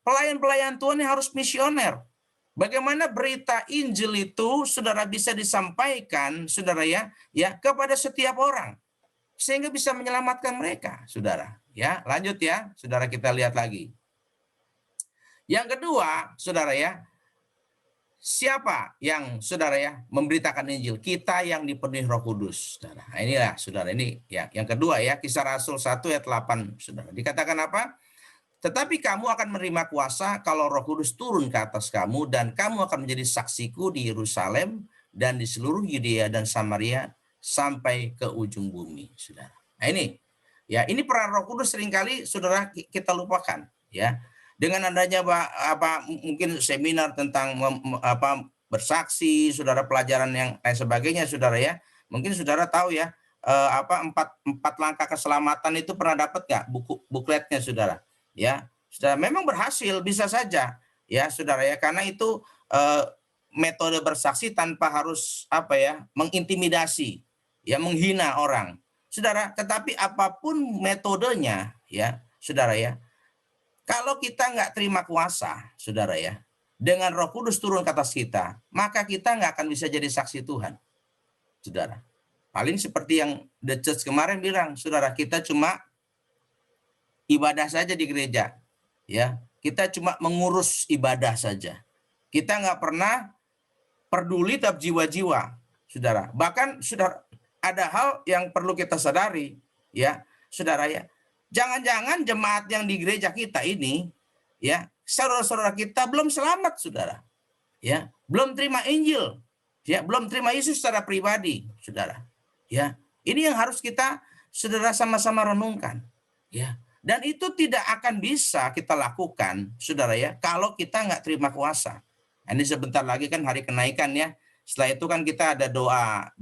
Pelayan-pelayan Tuhan yang harus misioner. Bagaimana berita Injil itu, saudara, bisa disampaikan, saudara ya, kepada setiap orang, sehingga bisa menyelamatkan mereka, saudara. Ya, lanjut ya, saudara, kita lihat lagi. Yang kedua, saudara ya, siapa yang saudara ya memberitakan Injil? Kita yang dipenuhi Roh Kudus, saudara. Nah, inilah saudara, ini ya yang kedua ya, Kisah Rasul 1 ayat 8, saudara. Dikatakan apa? Tetapi kamu akan menerima kuasa kalau Roh Kudus turun ke atas kamu, dan kamu akan menjadi saksiku di Yerusalem dan di seluruh Yudea dan Samaria sampai ke ujung bumi, saudara. Nah ini ya, ini peran Roh Kudus seringkali saudara kita lupakan ya. Dengan adanya mungkin seminar tentang bersaksi, saudara, pelajaran yang lain sebagainya, saudara ya. Mungkin saudara tahu ya, empat langkah keselamatan itu pernah dapat nggak bukletnya, saudara? Ya, sudah memang berhasil, bisa saja ya, saudara ya, karena itu metode bersaksi tanpa harus mengintimidasi, ya, menghina orang, saudara. Tetapi apapun metodenya ya, saudara ya, kalau kita nggak terima kuasa, saudara ya, dengan Roh Kudus turun ke atas kita, maka kita nggak akan bisa jadi saksi Tuhan, saudara. Paling seperti yang The Church kemarin bilang, saudara, kita cuma ibadah saja di gereja, ya, kita cuma mengurus ibadah saja, kita nggak pernah peduli terhadap jiwa-jiwa, saudara. Bahkan saudara, ada hal yang perlu kita sadari, ya, saudara ya. Jangan-jangan jemaat yang di gereja kita ini, ya, saudara-saudara kita belum selamat, saudara, ya, belum terima Injil, ya, belum terima Yesus secara pribadi, saudara, ya. Ini yang harus kita, saudara, sama-sama renungkan, ya. Dan itu tidak akan bisa kita lakukan, saudara ya, kalau kita nggak terima kuasa. Ini sebentar lagi kan hari kenaikan ya. Setelah itu kan kita ada doa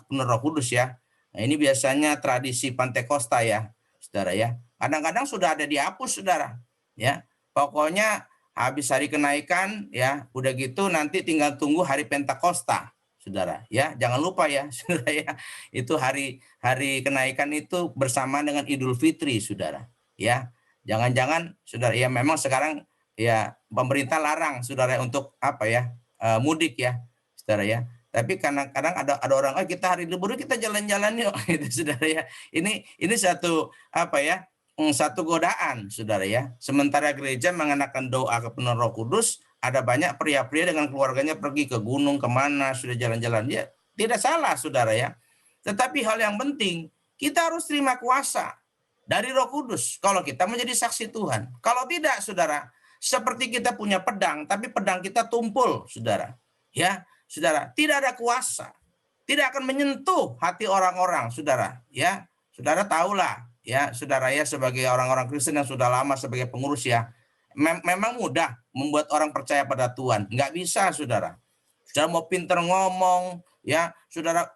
penuh Roh Kudus ya. Nah, ini biasanya tradisi Pantekosta ya, saudara ya. Kadang-kadang sudah ada dihapus, saudara, ya. Pokoknya habis hari kenaikan ya, udah gitu nanti tinggal tunggu hari Pentakosta, saudara ya. Jangan lupa ya, saudara ya. Itu hari kenaikan itu bersama dengan Idul Fitri, saudara. Ya, jangan-jangan saudara ya, memang sekarang ya pemerintah larang, saudara, untuk mudik ya, saudara ya. Tapi kadang-kadang ada orang, kita hari libur kita jalan-jalan yuk, gitu, saudara ya. Ini satu satu godaan, saudara ya. Sementara gereja mengenakan doa kepenuhan Roh Kudus, ada banyak pria-pria dengan keluarganya pergi ke gunung kemana, sudah jalan-jalan, ya tidak salah, saudara ya. Tetapi hal yang penting, kita harus terima kuasa dari Roh Kudus kalau kita menjadi saksi Tuhan. Kalau tidak, saudara, seperti kita punya pedang, tapi pedang kita tumpul, saudara. Ya, saudara, tidak ada kuasa, tidak akan menyentuh hati orang-orang, saudara. Ya, saudara tahulah, ya, saudara ya, sebagai orang-orang Kristen yang sudah lama sebagai pengurus ya, memang mudah membuat orang percaya pada Tuhan. Nggak bisa, saudara. Saudara mau pinter ngomong, ya, saudara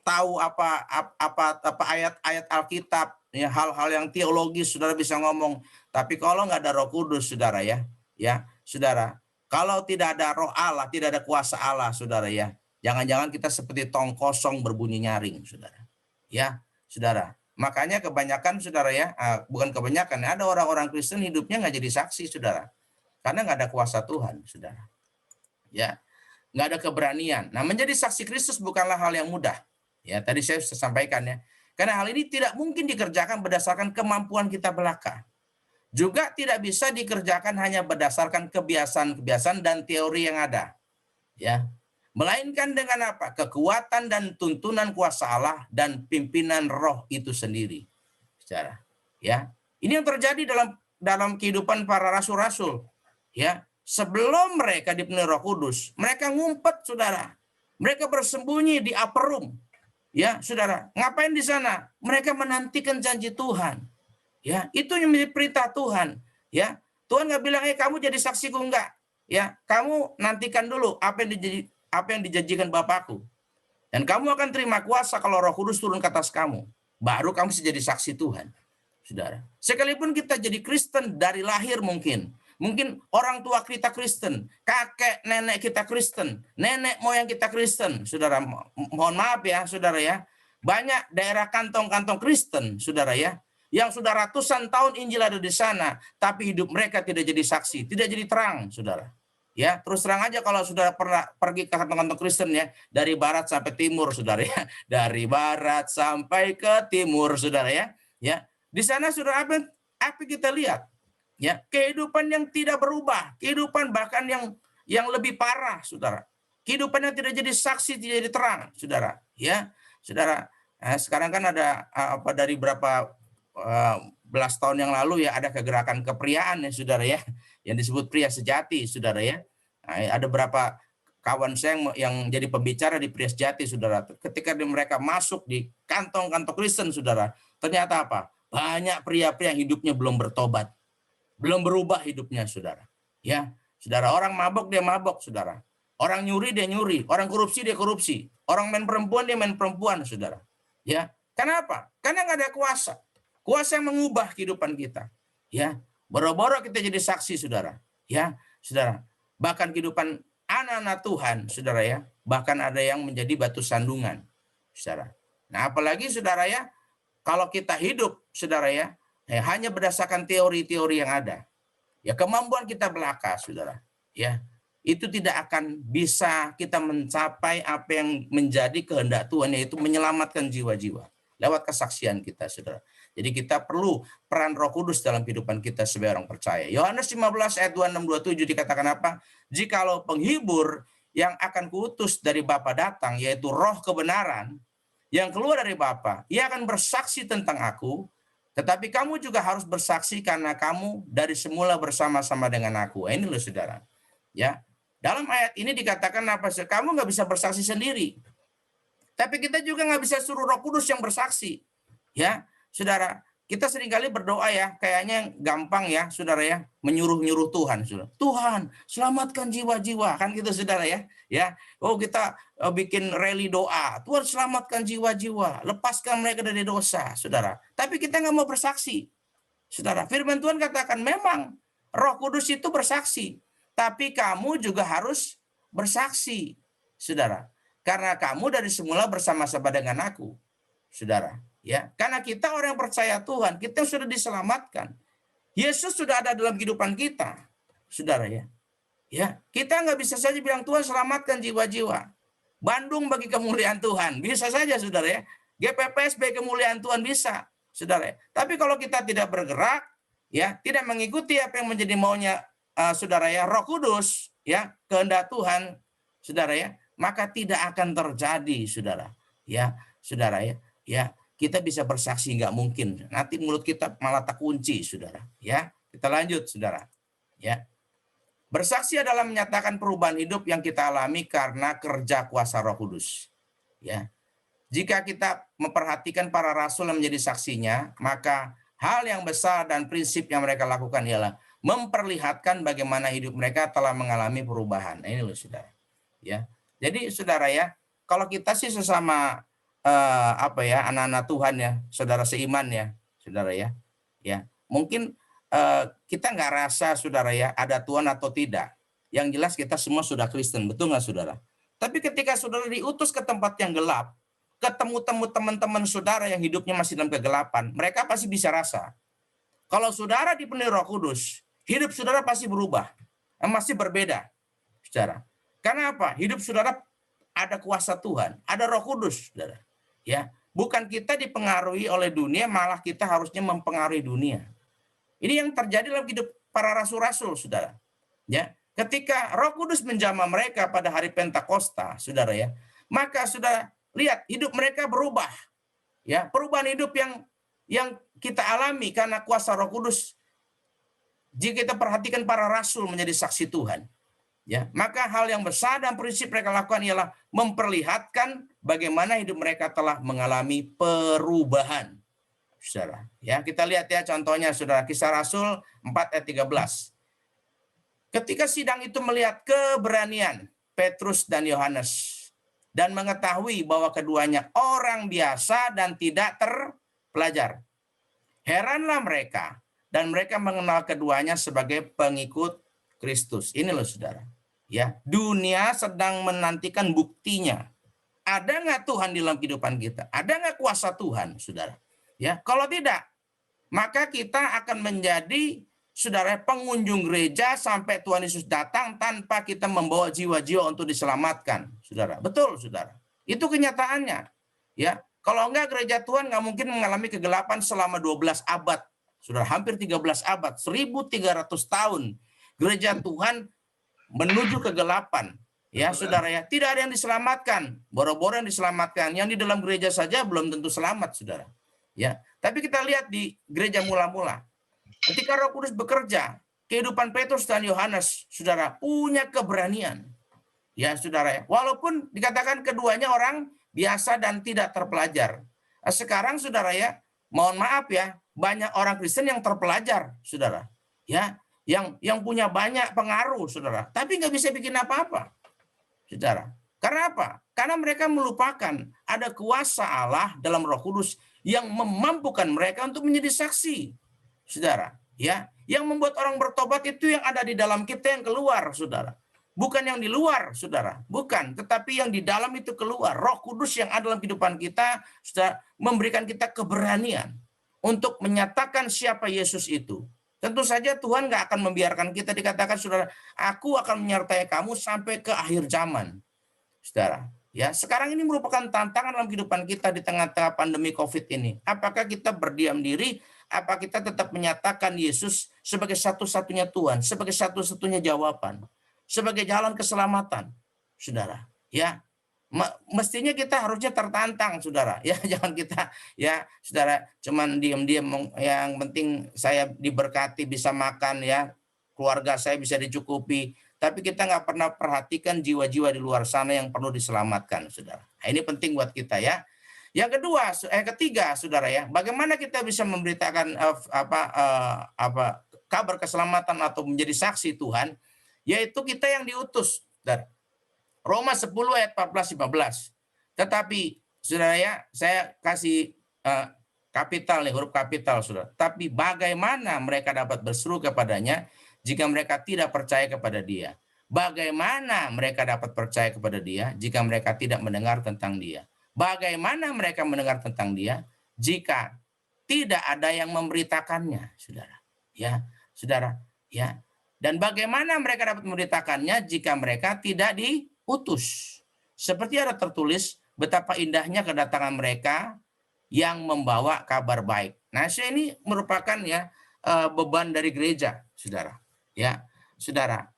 tahu apa ayat-ayat Alkitab, ya, hal-hal yang teologis, saudara bisa ngomong. Tapi kalau nggak ada Roh Kudus, saudara ya, saudara, kalau tidak ada Roh Allah, tidak ada kuasa Allah, saudara ya, jangan-jangan kita seperti tong kosong berbunyi nyaring, saudara. Ya, saudara. Makanya kebanyakan, saudara ya, bukan kebanyakan, ada orang-orang Kristen hidupnya nggak jadi saksi, saudara, karena nggak ada kuasa Tuhan, saudara. Ya, nggak ada keberanian. Nah, menjadi saksi Kristus bukanlah hal yang mudah. Ya, tadi saya sudah sampaikan ya. Karena hal ini tidak mungkin dikerjakan berdasarkan kemampuan kita belaka. Juga tidak bisa dikerjakan hanya berdasarkan kebiasaan-kebiasaan dan teori yang ada. Ya. Melainkan dengan apa? Kekuatan dan tuntunan kuasa Allah dan pimpinan Roh itu sendiri. Secara, ya. Ini yang terjadi dalam kehidupan para rasul-rasul. Ya. Sebelum mereka dipenuhi Roh Kudus, mereka ngumpet, saudara. Mereka bersembunyi di upper room. Ya, saudara, ngapain di sana? Mereka menantikan janji Tuhan. Ya, itu yang menjadi perintah Tuhan. Ya, Tuhan nggak bilang, kamu jadi saksiku, enggak. Ya, kamu nantikan dulu apa yang dijanjikan Bapakku. Dan kamu akan terima kuasa kalau Roh Kudus turun ke atas kamu. Baru kamu bisa jadi saksi Tuhan, saudara. Sekalipun kita jadi Kristen dari lahir Mungkin orang tua kita Kristen, kakek nenek kita Kristen, nenek moyang kita Kristen, saudara. Mohon maaf ya, saudara ya. Banyak daerah kantong-kantong Kristen, saudara ya, yang sudah ratusan tahun Injil ada di sana, tapi hidup mereka tidak jadi saksi, tidak jadi terang, saudara. Ya, terus terang aja kalau sudah pernah pergi ke kantong-kantong Kristen ya, dari barat sampai timur, saudara ya, dari barat sampai ke timur, saudara ya. Ya, di sana saudara, apa kita lihat? Ya, kehidupan yang tidak berubah, kehidupan bahkan yang yang lebih parah, saudara. Kehidupan yang tidak jadi saksi, tidak jadi terang, saudara. Ya, saudara. Sekarang kan ada dari berapa belas tahun yang lalu ya, ada kegerakan kepriaan ya, saudara ya, yang disebut pria sejati, saudara ya. Ada berapa kawan saya yang jadi pembicara di pria sejati, saudara. Ketika mereka masuk di kantong-kantong Kristen, saudara, ternyata apa? Banyak pria-pria yang hidupnya belum bertobat, belum berubah hidupnya, saudara. Ya, saudara, orang mabok dia mabok, saudara. Orang nyuri dia nyuri, orang korupsi dia korupsi, orang main perempuan dia main perempuan, saudara. Ya, kenapa? Karena nggak ada kuasa, kuasa yang mengubah kehidupan kita. Ya, boro-boro kita jadi saksi, saudara. Ya, saudara. Bahkan kehidupan anak-anak Tuhan, saudara ya, bahkan ada yang menjadi batu sandungan, saudara. Nah, apalagi saudara ya, kalau kita hidup, saudara ya, hanya berdasarkan teori-teori yang ada, ya kemampuan kita belaka, saudara, ya itu tidak akan bisa kita mencapai apa yang menjadi kehendak Tuhan, yaitu menyelamatkan jiwa-jiwa lewat kesaksian kita, saudara. Jadi kita perlu peran Roh Kudus dalam kehidupan kita sebagai orang percaya. Yohanes 15 ayat 26-27 dikatakan apa? Jikalau penghibur yang akan kuutus dari Bapa datang, yaitu Roh kebenaran yang keluar dari Bapa, ia akan bersaksi tentang aku, tetapi kamu juga harus bersaksi karena kamu dari semula bersama-sama dengan aku. Ini loh, saudara. Ya, dalam ayat ini dikatakan apa? Kamu nggak bisa bersaksi sendiri. Tapi kita juga nggak bisa suruh Roh Kudus yang bersaksi. Ya, saudara, kita seringkali berdoa ya, kayaknya gampang ya, saudara ya, menyuruh-nyuruh Tuhan, saudara. Tuhan, selamatkan jiwa-jiwa, kan gitu, saudara ya. Ya, oh kita bikin rally doa, Tuhan selamatkan jiwa-jiwa, lepaskan mereka dari dosa, saudara. Tapi kita nggak mau bersaksi, saudara. Firman Tuhan katakan memang Roh Kudus itu bersaksi, tapi kamu juga harus bersaksi, saudara. Karena kamu dari semula bersama-sama dengan aku, saudara. Ya, karena kita orang yang percaya Tuhan, kita sudah diselamatkan. Yesus sudah ada dalam kehidupan kita, saudara ya. Ya, kita nggak bisa saja bilang Tuhan selamatkan jiwa-jiwa. Bandung bagi kemuliaan Tuhan, bisa saja, saudara ya. GPPS bagi kemuliaan Tuhan bisa, saudara ya. Tapi kalau kita tidak bergerak, ya, tidak mengikuti apa yang menjadi maunya saudara ya, Roh Kudus, ya, kehendak Tuhan, saudara ya, maka tidak akan terjadi, saudara. Ya, saudara ya. Ya, kita bisa bersaksi nggak mungkin. Nanti mulut kita malah tak kunci, saudara. Ya, kita lanjut, saudara. Ya, bersaksi adalah menyatakan perubahan hidup yang kita alami karena kerja kuasa Roh Kudus. Ya, jika kita memperhatikan para rasul yang menjadi saksinya, maka hal yang besar dan prinsip yang mereka lakukan ialah memperlihatkan bagaimana hidup mereka telah mengalami perubahan. Nah, ini loh, saudara. Ya, jadi saudara ya, kalau kita sih sesama anak-anak Tuhan ya, saudara seiman ya, saudara ya, ya mungkin kita nggak rasa, saudara ya, ada Tuhan atau tidak. Yang jelas kita semua sudah Kristen, betul nggak, saudara? Tapi ketika saudara diutus ke tempat yang gelap, ketemu teman-teman saudara yang hidupnya masih dalam kegelapan, mereka pasti bisa rasa. Kalau saudara dipenuhi Roh Kudus, hidup saudara pasti berubah, masih berbeda, saudara. Karena apa? Hidup saudara ada kuasa Tuhan, ada Roh Kudus, saudara. Ya, bukan kita dipengaruhi oleh dunia, malah kita harusnya mempengaruhi dunia. Ini yang terjadi dalam hidup para rasul-rasul, saudara. Ya, ketika Roh Kudus menjamah mereka pada hari Pentakosta, saudara ya, maka sudah lihat hidup mereka berubah. Ya, perubahan hidup yang kita alami karena kuasa Roh Kudus. Jika kita perhatikan para rasul menjadi saksi Tuhan, ya, maka hal yang besar dan prinsip mereka lakukan ialah memperlihatkan bagaimana hidup mereka telah mengalami perubahan, saudara. Ya, kita lihat ya contohnya, saudara, Kisah Rasul 4 ayat 13. Ketika sidang itu melihat keberanian Petrus dan Yohanes dan mengetahui bahwa keduanya orang biasa dan tidak terpelajar, heranlah mereka, dan mereka mengenal keduanya sebagai pengikut Kristus. Ini loh, saudara. Ya, dunia sedang menantikan buktinya. Ada nggak Tuhan di dalam kehidupan kita? Ada nggak kuasa Tuhan, saudara? Ya, kalau tidak, maka kita akan menjadi, saudara, pengunjung gereja sampai Tuhan Yesus datang tanpa kita membawa jiwa-jiwa untuk diselamatkan, saudara. Betul, saudara. Itu kenyataannya. Ya, kalau enggak gereja Tuhan nggak mungkin mengalami kegelapan selama 12 abad. Saudara, hampir 13 abad, 1300 tahun. Gereja Tuhan menuju kegelapan. Ya, saudara ya, tidak ada yang diselamatkan. Boro-boro yang diselamatkan. Yang di dalam gereja saja belum tentu selamat, saudara. Ya, tapi kita lihat di gereja mula-mula. Ketika Roh Kudus bekerja, kehidupan Petrus dan Yohanes, saudara, punya keberanian. Ya, saudara ya. Walaupun dikatakan keduanya orang biasa dan tidak terpelajar. Sekarang, saudara ya, mohon maaf ya, banyak orang Kristen yang terpelajar, saudara. Ya, yang punya banyak pengaruh, saudara. Tapi nggak bisa bikin apa-apa. Saudara, karena apa? Karena mereka melupakan ada kuasa Allah dalam Roh Kudus yang memampukan mereka untuk menjadi saksi. Saudara, ya, yang membuat orang bertobat itu yang ada di dalam kita yang keluar, saudara. Bukan yang di luar, saudara. Bukan, tetapi yang di dalam itu keluar. Roh Kudus yang ada dalam kehidupan kita, saudara, memberikan kita keberanian untuk menyatakan siapa Yesus itu. Tentu saja Tuhan nggak akan membiarkan kita dikatakan, saudara, aku akan menyertai kamu sampai ke akhir zaman. Saudara, ya, sekarang ini merupakan tantangan dalam kehidupan kita di tengah-tengah pandemi COVID ini. Apakah kita berdiam diri? Apa kita tetap menyatakan Yesus sebagai satu-satunya Tuhan, sebagai satu-satunya jawaban, sebagai jalan keselamatan? Saudara, ya, mestinya kita harusnya tertantang, saudara. Ya, jangan kita, ya, saudara, cuman diam-diam, yang penting saya diberkati, bisa makan, ya, keluarga saya bisa dicukupi. Tapi kita nggak pernah perhatikan jiwa-jiwa di luar sana yang perlu diselamatkan, saudara. Nah, ini penting buat kita, ya. Yang ketiga, saudara ya, bagaimana kita bisa memberitakan kabar keselamatan atau menjadi saksi Tuhan, yaitu kita yang diutus, saudara. Roma 10 ayat 14-15. Tetapi, saudara ya, saya kasih kapital nih, huruf kapital, saudara. Tapi bagaimana mereka dapat berseru kepadanya jika mereka tidak percaya kepada dia? Bagaimana mereka dapat percaya kepada dia jika mereka tidak mendengar tentang dia? Bagaimana mereka mendengar tentang dia jika tidak ada yang memberitakannya, saudara? Ya, saudara, ya. Dan bagaimana mereka dapat memberitakannya jika mereka tidak diutus? Seperti ada tertulis, betapa indahnya kedatangan mereka yang membawa kabar baik. Nah, ini merupakan ya beban dari gereja, saudara. Ya, saudara,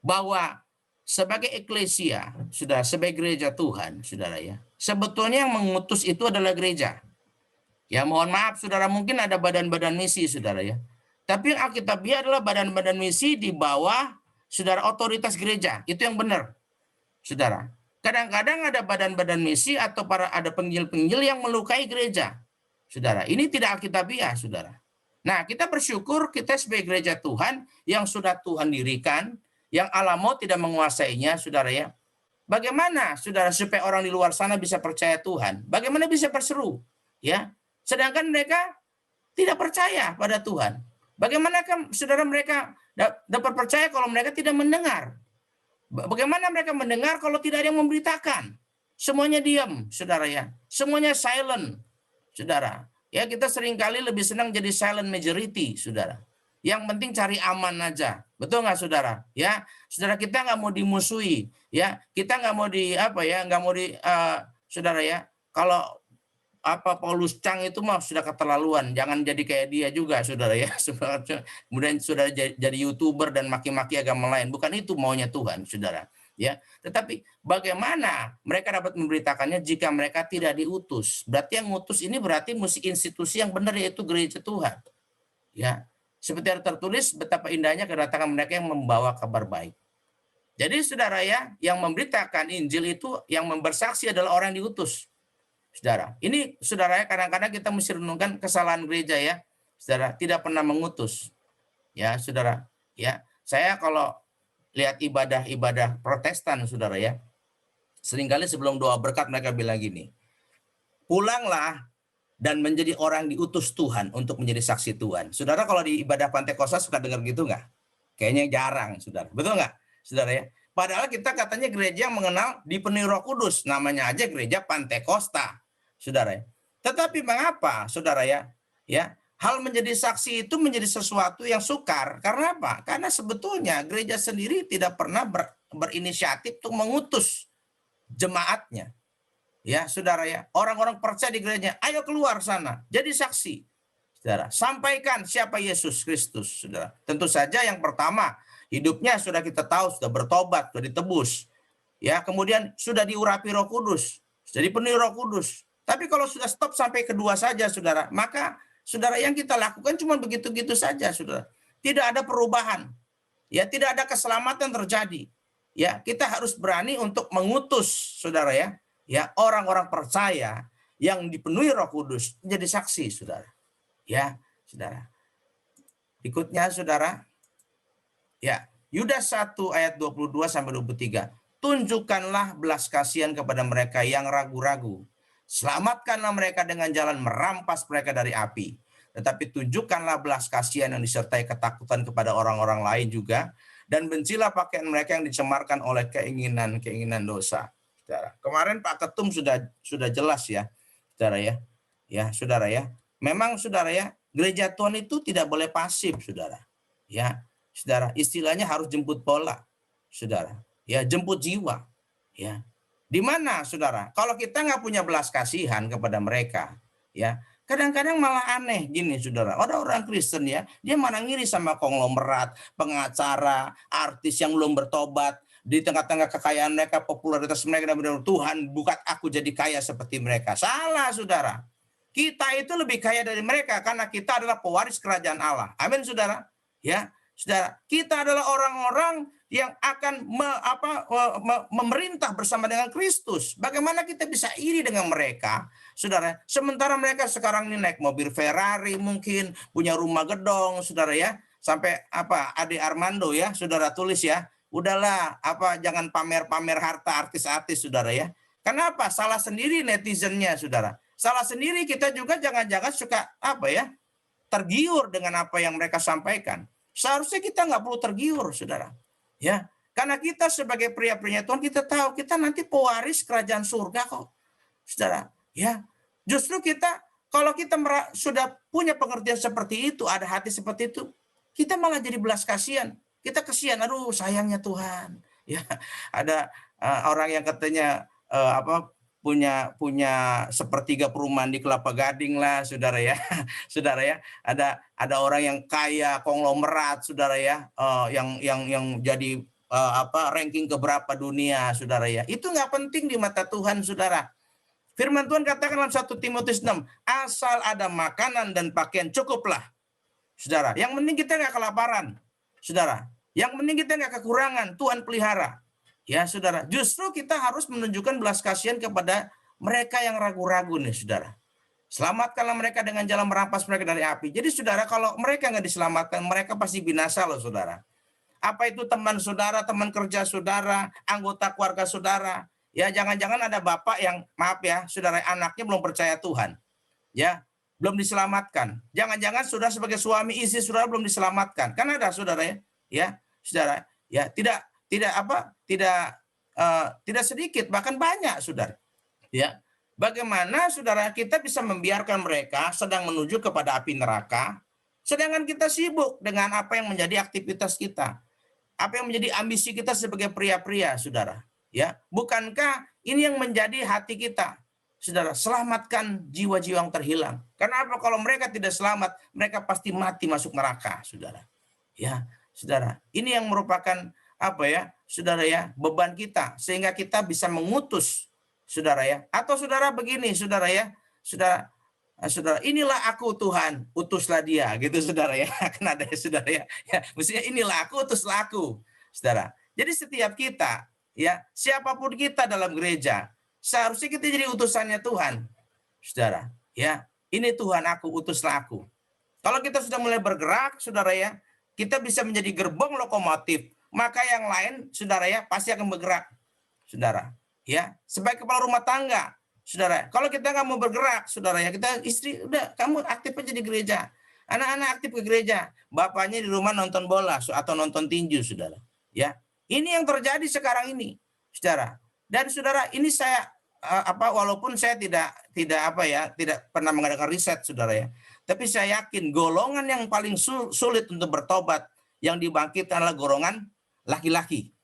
bahwa sebagai eklesia, saudara, sebagai gereja Tuhan, saudara ya, sebetulnya yang mengutus itu adalah gereja. Ya, mohon maaf, saudara, mungkin ada badan-badan misi, saudara ya. Tapi yang alkitabiah adalah badan-badan misi di bawah, saudara, otoritas gereja. Itu yang benar, saudara. Kadang-kadang ada badan-badan misi atau ada penginjil-penginjil yang melukai gereja, saudara. Ini tidak alkitabiah, saudara. Nah, kita bersyukur kita sebagai gereja Tuhan yang sudah Tuhan dirikan, yang Allah mau tidak menguasainya, saudara ya. Bagaimana, saudara, supaya orang di luar sana bisa percaya Tuhan? Bagaimana bisa berseru? Ya, sedangkan mereka tidak percaya pada Tuhan. Bagaimana saudara mereka dapat percaya kalau mereka tidak mendengar? Bagaimana mereka mendengar kalau tidak ada yang memberitakan? Semuanya diam, saudara ya. Semuanya silent, saudara. Ya, kita seringkali lebih senang jadi silent majority, saudara. Yang penting cari aman aja. Betul nggak, saudara? Ya, saudara, kita nggak mau dimusuhi. Ya, kita nggak mau nggak mau saudara ya. Kalau Paulus Chang itu mah sudah keterlaluan, jangan jadi kayak dia juga, saudara ya. Kemudian saudara jadi YouTuber dan maki-maki agama lain, bukan itu maunya Tuhan, saudara ya. Tetapi bagaimana mereka dapat memberitakannya jika mereka tidak diutus? Berarti yang ngutus ini berarti mesti institusi yang benar, yaitu gereja Tuhan, ya. Seperti yang tertulis, betapa indahnya kedatangan mereka yang membawa kabar baik. Jadi, saudara ya, yang memberitakan Injil itu, yang bersaksi adalah orang yang diutus. Saudara, ini saudara ya, kadang-kadang kita mesti renungkan kesalahan gereja ya, saudara, tidak pernah mengutus. Ya, saudara, ya. Saya kalau lihat ibadah Protestan, saudara ya, seringkali sebelum doa berkat mereka bilang gini, pulanglah dan menjadi orang diutus Tuhan untuk menjadi saksi Tuhan. Saudara, kalau di ibadah Pantekosta suka dengar gitu nggak? Kayaknya jarang, saudara. Betul nggak, saudara ya? Padahal kita katanya gereja yang mengenal dipenuhi Roh Kudus, namanya aja gereja Pantekosta, saudara ya. Tetapi mengapa, saudara ya, hal menjadi saksi itu menjadi sesuatu yang sukar? Karena apa? Karena sebetulnya gereja sendiri tidak pernah berinisiatif untuk mengutus jemaatnya. Ya, saudara ya, orang-orang percaya di gerejanya, ayo keluar sana, jadi saksi. Saudara, sampaikan siapa Yesus Kristus, saudara. Tentu saja yang pertama hidupnya sudah kita tahu, sudah bertobat, sudah ditebus. Ya, kemudian sudah diurapi Roh Kudus, sudah dipenuhi Roh Kudus. Tapi kalau sudah stop sampai kedua saja, saudara, maka saudara yang kita lakukan cuma begitu-gitu saja, saudara. Tidak ada perubahan. Ya, tidak ada keselamatan terjadi. Ya, kita harus berani untuk mengutus, saudara ya. Ya, orang-orang percaya yang dipenuhi Roh Kudus menjadi saksi, saudara. Ya, saudara. Berikutnya, saudara. Ya, Yudas 1 ayat 22 sampai 23. Tunjukkanlah belas kasihan kepada mereka yang ragu-ragu. Selamatkanlah mereka dengan jalan merampas mereka dari api. Tetapi tunjukkanlah belas kasihan yang disertai ketakutan kepada orang-orang lain juga. Dan bencilah pakaian mereka yang dicemarkan oleh keinginan-keinginan dosa. Saudara. Kemarin Pak Ketum sudah jelas ya, saudara ya. Ya, saudara ya. Memang saudara ya, gereja Tuhan itu tidak boleh pasif, saudara. Ya, saudara, istilahnya harus jemput bola, saudara. Ya, jemput jiwa. Ya, di mana, saudara? Kalau kita nggak punya belas kasihan kepada mereka, ya, kadang-kadang malah aneh gini, saudara. Orang Kristen ya, dia malah ngiri sama konglomerat, pengacara, artis yang belum bertobat. Di tengah-tengah kekayaan mereka, popularitas mereka, dan Tuhan bukan aku jadi kaya seperti mereka. Salah, saudara. Kita itu lebih kaya dari mereka karena kita adalah pewaris kerajaan Allah. Amin, saudara. Ya, saudara, kita adalah orang-orang yang akan memerintah bersama dengan Kristus. Bagaimana kita bisa iri dengan mereka, saudara? Sementara mereka sekarang ini naik mobil Ferrari, mungkin punya rumah gedong, saudara ya. Sampai Ade Armando ya, saudara tulis ya. Udahlah, jangan pamer-pamer harta artis-artis, saudara ya. Kenapa? Salah sendiri netizennya, saudara. Salah sendiri kita juga jangan-jangan suka tergiur dengan apa yang mereka sampaikan. Seharusnya kita nggak perlu tergiur, saudara. Ya, karena kita sebagai pria-pria Tuhan, kita tahu kita nanti pewaris kerajaan surga kok, saudara. Ya, justru kita kalau kita sudah punya pengertian seperti itu, ada hati seperti itu, kita malah jadi belas kasihan. Kita kasihan, aduh sayangnya Tuhan. Ya, ada orang yang katanya punya sepertiga perumahan di Kelapa Gading lah, saudara ya. Saudara ya, ada orang yang kaya konglomerat, saudara ya, yang jadi ranking keberapa dunia, saudara ya. Itu nggak penting di mata Tuhan, saudara. Firman Tuhan katakan dalam 1 Timotius 6, asal ada makanan dan pakaian cukuplah, saudara. Yang penting kita nggak kelaparan, saudara. Yang penting kita nggak kekurangan, Tuhan pelihara. Ya, saudara, justru kita harus menunjukkan belas kasihan kepada mereka yang ragu-ragu nih, saudara. Selamatkanlah mereka dengan jalan merampas mereka dari api. Jadi, saudara, kalau mereka nggak diselamatkan, mereka pasti binasa loh, saudara. Apa itu teman saudara, teman kerja saudara, anggota keluarga saudara. Ya, jangan-jangan ada bapak yang, maaf ya, saudara, anaknya belum percaya Tuhan. Ya, belum diselamatkan. Jangan-jangan saudara sebagai suami, istri saudara belum diselamatkan. Kan ada, saudara ya. Ya, saudara, ya, tidak sedikit, bahkan banyak, saudara. Ya, bagaimana saudara kita bisa membiarkan mereka sedang menuju kepada api neraka, sedangkan kita sibuk dengan apa yang menjadi aktivitas kita, apa yang menjadi ambisi kita sebagai pria-pria, saudara. Ya, bukankah ini yang menjadi hati kita, saudara? Selamatkan jiwa-jiwa yang terhilang. Karena apa? Kalau mereka tidak selamat, mereka pasti mati masuk neraka, saudara. Ya, saudara. Ini yang merupakan saudara ya, beban kita, sehingga kita bisa mengutus, saudara ya. Atau saudara begini, saudara ya, saudara, inilah aku Tuhan, utuslah dia, gitu, saudara ya. Kan ada ya, saudara ya, mestinya inilah aku, utuslah aku, saudara. Jadi setiap kita, ya, siapapun kita dalam gereja, seharusnya kita jadi utusannya Tuhan, saudara. Ya, ini Tuhan aku, utuslah aku. Kalau kita sudah mulai bergerak, saudara ya, kita bisa menjadi gerbong lokomotif. Maka yang lain, saudara ya, pasti akan bergerak, saudara. Ya, sebagai kepala rumah tangga, saudara. Kalau kita nggak mau bergerak, saudara ya, kita istri, udah kamu aktif aja di gereja. Anak-anak aktif ke gereja, bapaknya di rumah nonton bola atau nonton tinju, saudara. Ya, ini yang terjadi sekarang ini, saudara. Dan saudara, ini saya walaupun saya tidak pernah mengadakan riset, saudara ya. Tapi saya yakin golongan yang paling sulit untuk bertobat yang dibangkitkan adalah golongan laki-laki,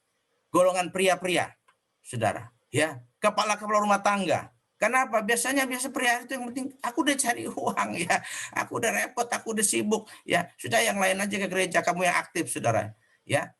golongan pria-pria, saudara, ya, kepala-kepala rumah tangga. Kenapa? Biasa pria itu yang penting, aku udah cari uang, ya, aku udah repot, aku udah sibuk, ya, sudah yang lain aja ke gereja, kamu yang aktif, saudara, ya.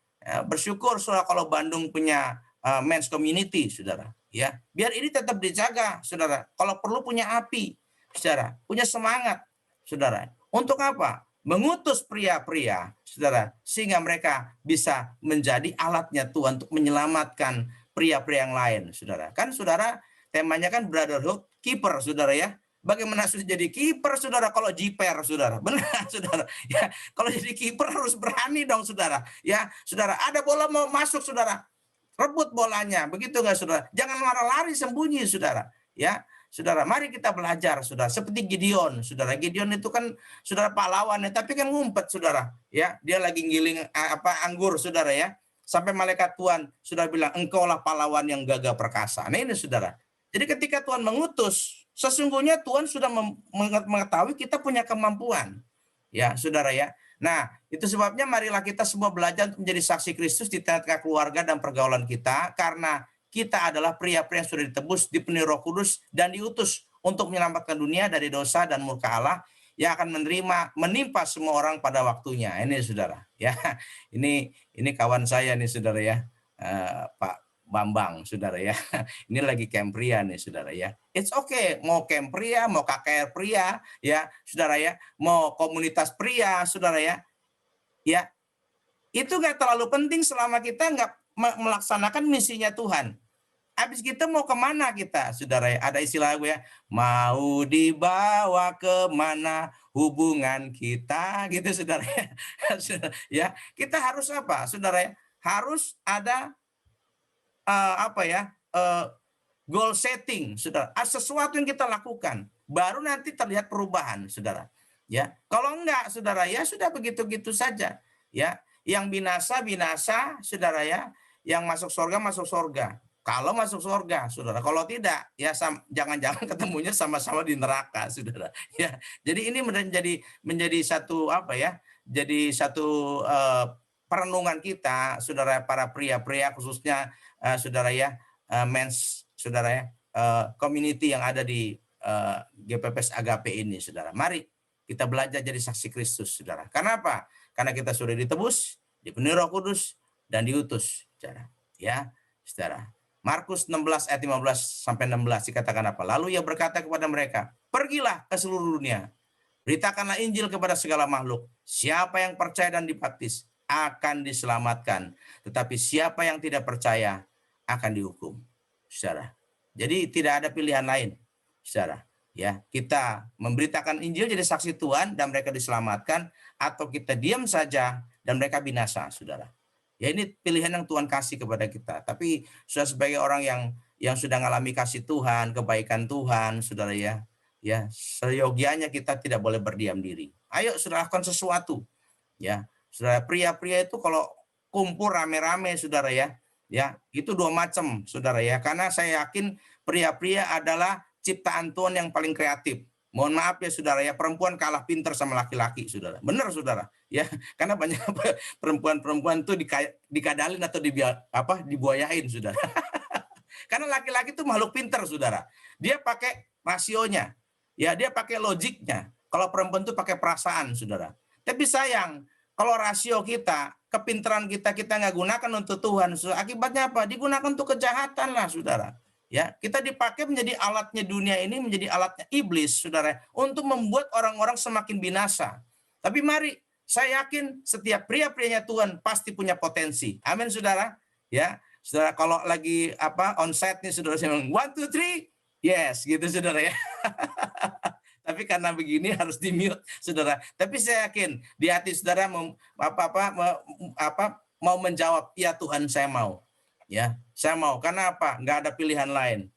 Bersyukur saudara kalau Bandung punya men's community, saudara. Ya, biar ini tetap dijaga, saudara. Kalau perlu punya api, saudara, punya semangat, saudara. Untuk apa? Mengutus pria-pria, saudara, sehingga mereka bisa menjadi alatnya Tuhan untuk menyelamatkan pria-pria yang lain, saudara. Kan saudara, temanya kan brotherhood keeper, saudara ya. Bagaimana sudah jadi kiper, saudara, kalau jiper, saudara? Benar, saudara. Ya, kalau jadi kiper harus berani dong, saudara. Ya, saudara, ada bola mau masuk, saudara, rebut bolanya, begitu nggak, saudara? Jangan lari sembunyi, saudara. Ya, saudara, mari kita belajar, saudara. Seperti Gideon, saudara. Gideon itu kan, saudara, pahlawan, ya, tapi kan ngumpet, saudara. Ya, dia lagi ngiling anggur, saudara ya. Sampai malaikat Tuhan sudah bilang, engkaulah pahlawan yang gagah perkasa. Nah ini, saudara. Jadi ketika Tuhan mengutus, sesungguhnya Tuhan sudah mengetahui kita punya kemampuan. Ya, saudara ya. Nah, itu sebabnya marilah kita semua belajar untuk menjadi saksi Kristus di tengah keluarga dan pergaulan kita, karena kita adalah pria-pria yang sudah ditebus, dipenuhi Roh Kudus, dan diutus untuk menyelamatkan dunia dari dosa dan murka Allah yang akan menimpa semua orang pada waktunya. Ini, saudara. Ya, ini kawan saya nih, saudara ya, Pak Bambang, saudara ya. Ini lagi camp pria nih, saudara ya. It's okay, mau camp pria, mau KKR pria, ya, saudara ya, mau komunitas pria, saudara ya. Ya, itu nggak terlalu penting selama kita nggak melaksanakan misinya Tuhan. Habis kita mau kemana kita, saudara ya? Ada istilah gue ya, mau dibawa kemana hubungan kita, gitu, saudara ya. Ya, kita harus apa, saudara ya? Harus ada goal setting, saudara. Sesuatu yang kita lakukan, baru nanti terlihat perubahan, saudara. Ya, kalau enggak, saudara ya, sudah begitu-gitu saja. Ya, yang binasa, saudara ya. Yang masuk surga. Kalau masuk surga, saudara. Kalau tidak, ya jangan-jangan ketemunya sama-sama di neraka, saudara. Ya, jadi ini menjadi satu jadi satu perenungan kita, saudara, para pria-pria khususnya, saudara ya, men's, saudara ya, community yang ada di GPPS Agape ini, saudara. Mari kita belajar jadi saksi Kristus, saudara. Karena apa? Karena kita sudah ditebus, dipenuhi Roh Kudus, dan diutus, saudara. Ya, saudara. Markus 16 ayat 15 sampai 16 dikatakan apa? Lalu ia berkata kepada mereka, pergilah ke seluruh dunia, beritakanlah Injil kepada segala makhluk. Siapa yang percaya dan dibaptis akan diselamatkan, tetapi siapa yang tidak percaya akan dihukum, saudara. Jadi tidak ada pilihan lain, saudara. Ya, kita memberitakan Injil jadi saksi Tuhan dan mereka diselamatkan, atau kita diam saja dan mereka binasa, saudara. Ya, ini pilihan yang Tuhan kasih kepada kita. Tapi sudah sebagai orang yang sudah mengalami kasih Tuhan, kebaikan Tuhan, saudara ya, ya seyogianya kita tidak boleh berdiam diri. Ayo, saudara, lakukan sesuatu. Ya, saudara, pria-pria itu kalau kumpul rame-rame, saudara ya, ya itu dua macam, saudara ya. Karena saya yakin pria-pria adalah ciptaan Tuhan yang paling kreatif. Mohon maaf ya, saudara ya, perempuan kalah pinter sama laki-laki, saudara. Benar, saudara. Ya, karena banyak perempuan-perempuan tuh dikadalin atau dibuayain, saudara. Karena laki-laki itu makhluk pinter, saudara. Dia pakai rasionya. Ya, dia pakai logiknya. Kalau perempuan itu pakai perasaan, saudara. Tapi sayang, kalau rasio kita, kepintaran kita nggak gunakan untuk Tuhan, akibatnya apa? Digunakan untuk kejahatan lah, saudara. Ya, kita dipakai menjadi alatnya dunia ini, menjadi alatnya iblis, saudara, untuk membuat orang-orang semakin binasa. Tapi mari, saya yakin setiap pria-prianya Tuhan pasti punya potensi. Amin, saudara. Ya, saudara, kalau lagi onsite nih, saudara, saya bilang 1, 2, 3, yes, gitu, saudara ya. Tapi karena begini harus di-mute, saudara. Tapi saya yakin di hati saudara mau menjawab, ya Tuhan, saya mau. Ya, saya mau. Karena apa? Nggak ada pilihan lain.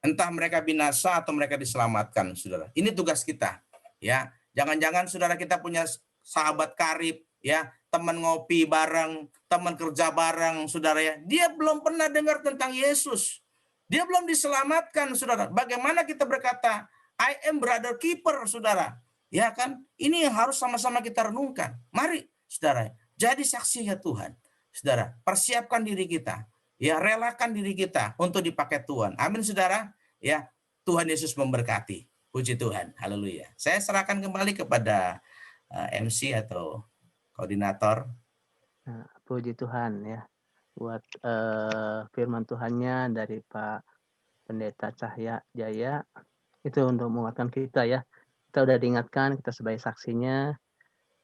Entah mereka binasa atau mereka diselamatkan, saudara. Ini tugas kita. Ya, jangan-jangan saudara kita punya sahabat karib, ya, teman ngopi bareng, teman kerja bareng, saudara ya. Dia belum pernah dengar tentang Yesus. Dia belum diselamatkan, saudara. Bagaimana kita berkata, I am brother keeper, saudara. Ya kan? Ini yang harus sama-sama kita renungkan. Mari, saudara, jadi saksinya Tuhan. Saudara, persiapkan diri kita. Ya, relakan diri kita untuk dipakai Tuhan. Amin, saudara. Ya, Tuhan Yesus memberkati. Puji Tuhan. Haleluya. Saya serahkan kembali kepada MC atau koordinator. Nah, puji Tuhan ya buat firman Tuhannya dari Pak Pendeta Cahya Jaya itu untuk menguatkan kita ya. Kita udah diingatkan kita sebagai saksinya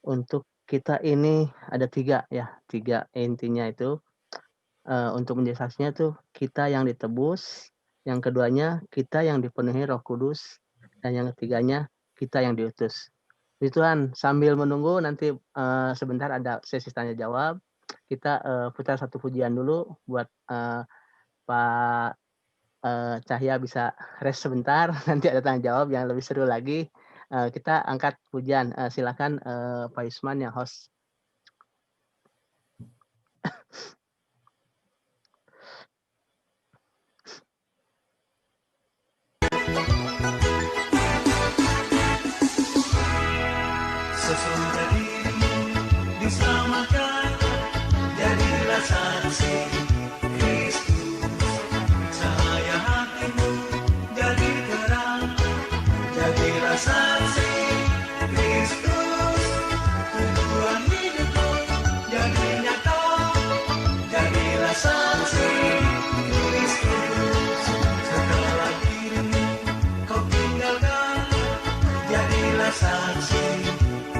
untuk kita ini ada 3 ya, 3 intinya itu untuk menjadi saksinya tuh kita yang ditebus, yang keduanya kita yang dipenuhi Roh Kudus, dan yang ketiganya kita yang diutus. Puji Tuhan, sambil menunggu nanti sebentar ada sesi tanya jawab, kita putar satu pujian dulu buat Pak Cahya bisa rest sebentar, nanti ada tanya jawab yang lebih seru lagi. Kita angkat pujian, silakan Pak Yusman yang host. Sesudah dirimu diselamatkan, jadilah saksi Kristus. Cahaya hatimu jadi terang, jadilah saksi Kristus. Tujuan hidupmu jadi nyata, jadilah saksi Kristus. Setelah dirimu kau tinggalkan, jadilah saksi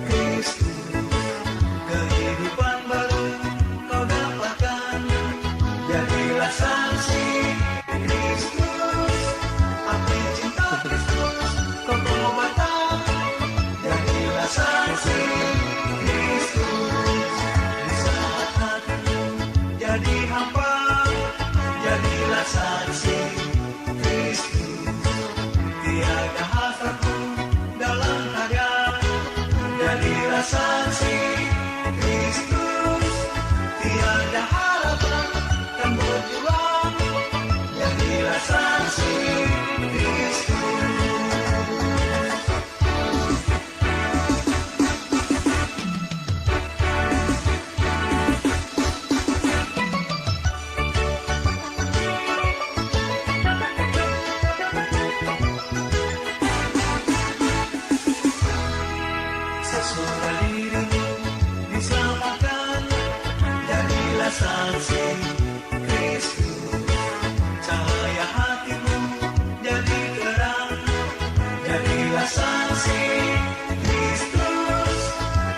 Kristus. Kehidupan baru kau dapatkan, jadilah saksi Kristus. Api cinta Kristus kau pengobatan, jadilah saksi Kristus. Di saat hatimu jadi hampa, jadilah saksi Kristus. Tiada hasratmu dalam karya, jadilah saksi Kristus. Tiada harapan kan berjuang, jadilah saksi Kristus. Sesudah dirimu diselamatkan, jadilah saksi Kristus. Cahaya hatimu jadi terang, jadilah saksi Kristus.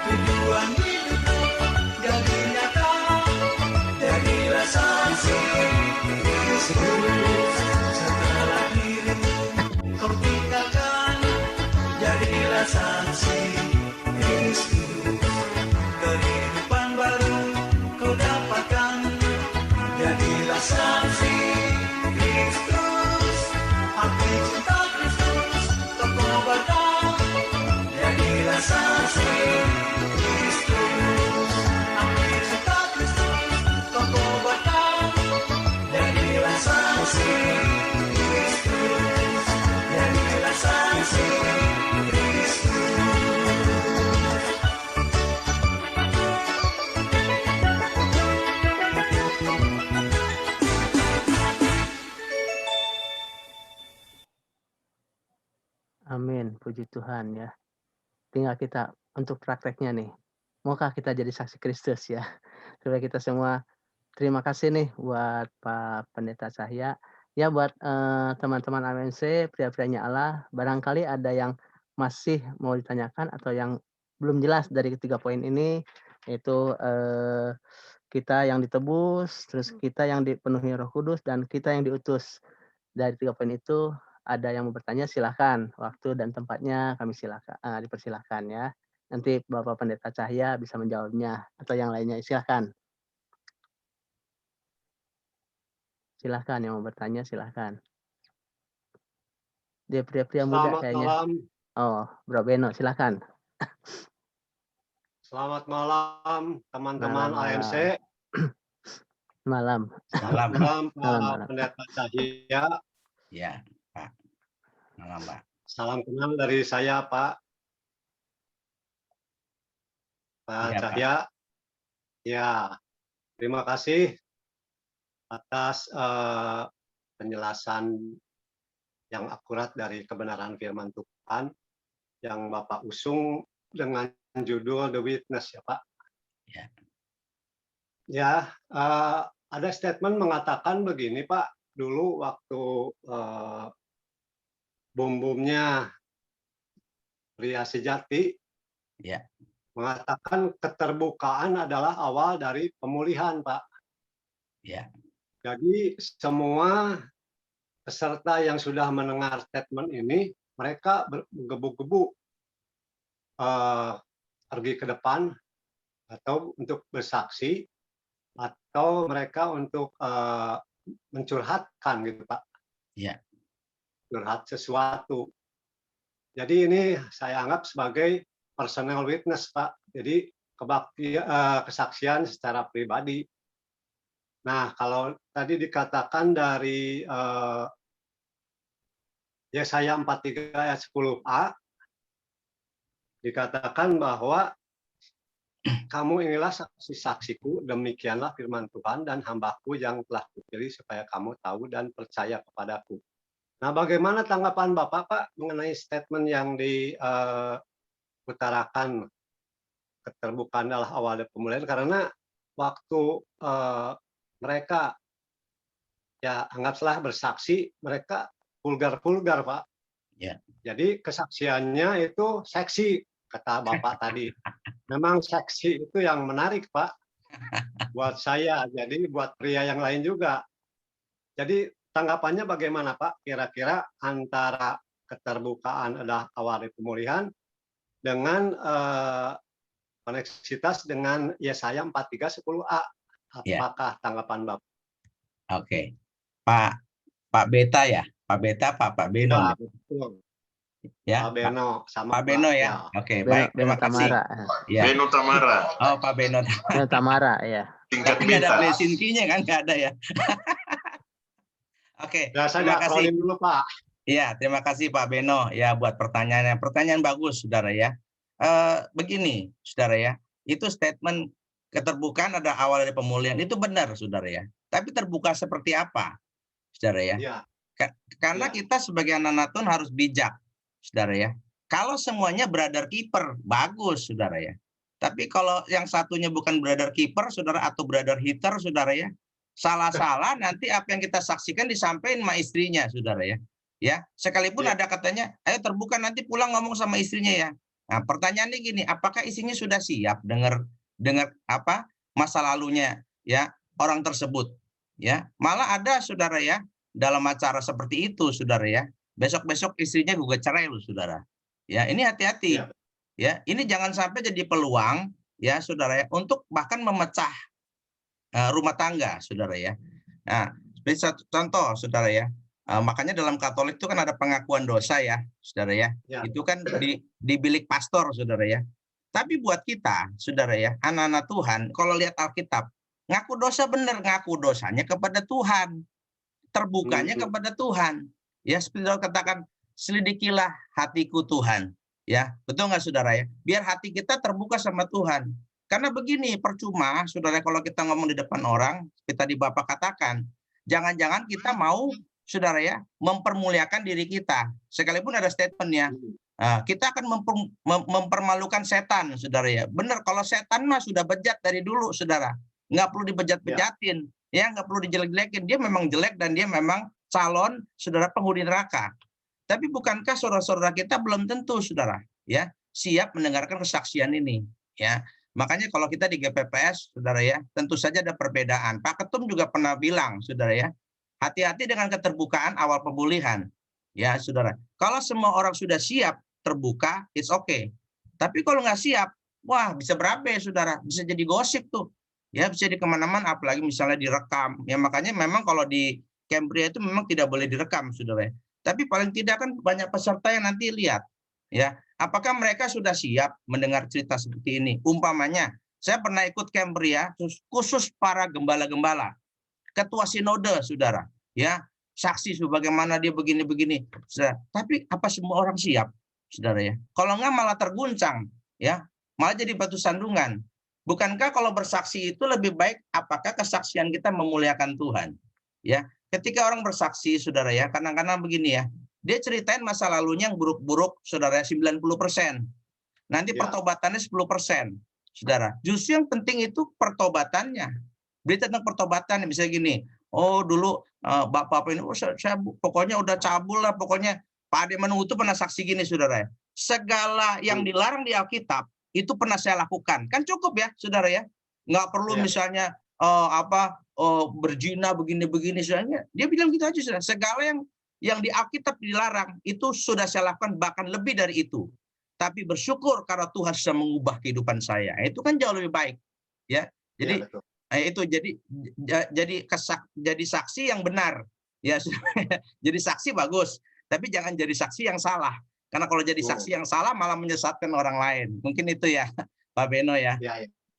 Tujuan hidupmu jadi nyata, jadilah saksi Kristus. Setelah dirimu kau tinggalkan, jadilah saksi Kristus. Kehidupan baru kau dapatkan, jadilah saksi Kristus. Api cinta Kristus kau pengobatan, jadilah saksi Kristus. Api cinta Kristus kau pengobatan, jadilah saksi Kristus. Jadilah saksi Kristus. Amin, puji Tuhan ya. Tinggal kita untuk prakteknya nih. Maukah kita jadi saksi Kristus ya? Supaya kita semua terima kasih nih buat Pak Pendeta Cahya. Ya buat teman-teman AMNC, pria-prianya Allah, barangkali ada yang masih mau ditanyakan atau yang belum jelas dari ketiga poin ini, yaitu kita yang ditebus, terus kita yang dipenuhi Roh Kudus, dan kita yang diutus. Dari 3 poin itu ada yang mau bertanya silahkan, waktu dan tempatnya kami dipersilahkan ya. Nanti Bapak Pendeta Cahya bisa menjawabnya atau yang lainnya silahkan. Silahkan yang mau bertanya silahkan. Dia pria-pria muda Selamat kayaknya. malam. Oh, Bro Beno silahkan. Selamat malam teman-teman Malam, AMC. Malam. Selamat Malam. malam Malam. Pak Pendeta Cahya. Ya, Pak. Malam, Pak. Salam kenal dari saya Pak Iya, Pak. Cahya. Ya, terima kasih atas penjelasan yang akurat dari kebenaran firman Tuhan yang Bapak usung dengan judul The Witness ya Pak. Ya. Ya, ada statement mengatakan begini Pak, dulu waktu bum-bumnya Pria Sejati Ya, mengatakan keterbukaan adalah awal dari pemulihan Pak. ya, Jadi semua peserta yang sudah mendengar statement ini, mereka bergebu-gebu pergi ke depan atau untuk bersaksi atau mereka untuk mencurhatkan gitu Pak, ya, curhat sesuatu. Jadi ini saya anggap sebagai personal witness Pak. Jadi kesaksian secara pribadi. Nah, kalau tadi dikatakan dari Yesaya 43 ayat 10a, dikatakan bahwa kamu inilah saksi-saksiku, demikianlah firman Tuhan dan hambaku yang telah kupilih supaya kamu tahu dan percaya kepadaku. Nah, bagaimana tanggapan Bapak, Pak, mengenai statement yang diutarakan keterbukaan adalah awal dari pemulihan? Karena waktu mereka ya anggaplah bersaksi, mereka vulgar-vulgar, Pak. ya. Jadi kesaksiannya itu seksi, kata Bapak tadi. Memang seksi itu yang menarik, Pak, buat saya. Jadi buat pria yang lain juga. Jadi tanggapannya bagaimana, Pak? Kira-kira antara keterbukaan adalah awal dari pemulihan dengan koneksitas dengan Yesaya 43:10a. Ya. Apakah tanggapan Bapak? Oke. Pak Beta ya? Pak Beta, Pak Beno. Ya, betul. Ya, Pak Beno sama Pak Beno ya. ya. Oke, Beno, baik. Terima Beno kasih. Tamara. Ya. Beno Tamara, Oh, Pak Beno. Beno Tamara ya. tingkat Tapi nggak ada beta. plesinkinya kan? Nggak ada ya. Oke, Ya, saya terima kasih. diakronim dulu, Pak. Iya, terima kasih Pak Beno ya buat pertanyaannya. Pertanyaan bagus, saudara ya. Begini, saudara ya, itu statement keterbukaan ada awal dari pemulihan itu benar, saudara ya. Tapi terbuka seperti apa, saudara ya? Ya. Karena Ya. kita sebagai anak Tuhan harus bijak, saudara ya. Kalau semuanya brother keeper, bagus, saudara ya. Tapi kalau yang satunya bukan brother keeper, saudara, atau brother hitter, saudara ya, salah-salah nanti apa yang kita saksikan disampaikan sama istrinya, saudara ya. Ya, sekalipun Ya. ada katanya, ayo terbuka nanti pulang ngomong sama istrinya ya. Nah, pertanyaannya gini, apakah istrinya sudah siap dengar apa masa lalunya ya orang tersebut? Ya, malah ada saudara ya dalam acara seperti itu, saudara ya. Besok-besok istrinya gugat cerai loh, saudara. Ya, ini hati-hati. Ya. Ya, ini jangan sampai jadi peluang ya, saudara ya, untuk bahkan memecah rumah tangga, saudara ya. Nah, seperti satu contoh, saudara ya. Makanya dalam Katolik itu kan ada pengakuan dosa ya, saudara ya. Ya. Itu kan di bilik pastor, saudara ya. Tapi buat kita, saudara ya, anak-anak Tuhan, kalau lihat Alkitab, ngaku dosa benar, ngaku dosanya kepada Tuhan, terbukanya kepada Tuhan. Ya, seperti Daud katakan, selidikilah hatiku Tuhan. Ya, betul nggak saudara ya? Biar hati kita terbuka sama Tuhan. Karena begini, percuma, saudara, kalau kita ngomong di depan orang, kita di Bapak katakan, jangan-jangan kita mau, saudara ya, mempermuliakan diri kita. Sekalipun ada statementnya, kita akan mempermalukan setan, saudara ya. Benar, kalau setan mah sudah bejat dari dulu, saudara. Nggak perlu dibejat-bejatin, ya nggak perlu dijelek-jelekin. Dia memang jelek dan dia memang calon, saudara, penghuni neraka. Tapi bukankah saudara-saudara kita belum tentu, saudara, ya, siap mendengarkan kesaksian ini, ya. Makanya kalau kita di GPPS, saudara ya, tentu saja ada perbedaan. Pak Ketum juga pernah bilang, saudara ya, hati-hati dengan keterbukaan awal pemulihan. Ya, saudara. Kalau semua orang sudah siap terbuka, it's okay. Tapi kalau nggak siap, wah bisa berabe, saudara. Bisa jadi gosip tuh. Ya, bisa di kemana-mana, apalagi misalnya direkam. Ya, makanya memang kalau di Cambria itu memang tidak boleh direkam, saudara. Tapi paling tidak kan banyak peserta yang nanti lihat. Ya, apakah mereka sudah siap mendengar cerita seperti ini? Umpamanya, saya pernah ikut Cambria khusus para gembala-gembala, ketua sinode, saudara, ya, saksi sebagaimana dia begini-begini. Tapi apa semua orang siap, saudara ya? Kalau enggak malah terguncang, ya, malah jadi batu sandungan. Bukankah kalau bersaksi itu lebih baik apakah kesaksian kita memuliakan Tuhan? Ya, ketika orang bersaksi, saudara ya, kadang-kadang begini ya, dia ceritain masa lalunya yang buruk-buruk, saudara, 90%. Nanti pertobatannya 10%, saudara. Justru yang penting itu pertobatannya. Berita tentang pertobatan misalnya gini, oh dulu bapak ini, oh saya pokoknya udah cabul lah, pokoknya Pak Ade Manunggu itu pernah saksi gini, saudara ya. Segala yang dilarang di Alkitab itu pernah saya lakukan, kan cukup ya, saudara ya. Nggak perlu misalnya berzina begini-begini, soalnya dia bilang gitu aja, saudara. Segala yang di Alkitab dilarang itu sudah saya lakukan, bahkan lebih dari itu. Tapi bersyukur karena Tuhan sudah mengubah kehidupan saya. Itu kan jauh lebih baik, ya. Jadi itu jadi saksi yang benar, ya. Jadi saksi bagus, tapi jangan jadi saksi yang salah. Karena kalau jadi saksi yang salah malah menyesatkan orang lain. Mungkin itu ya, Pak Beno ya.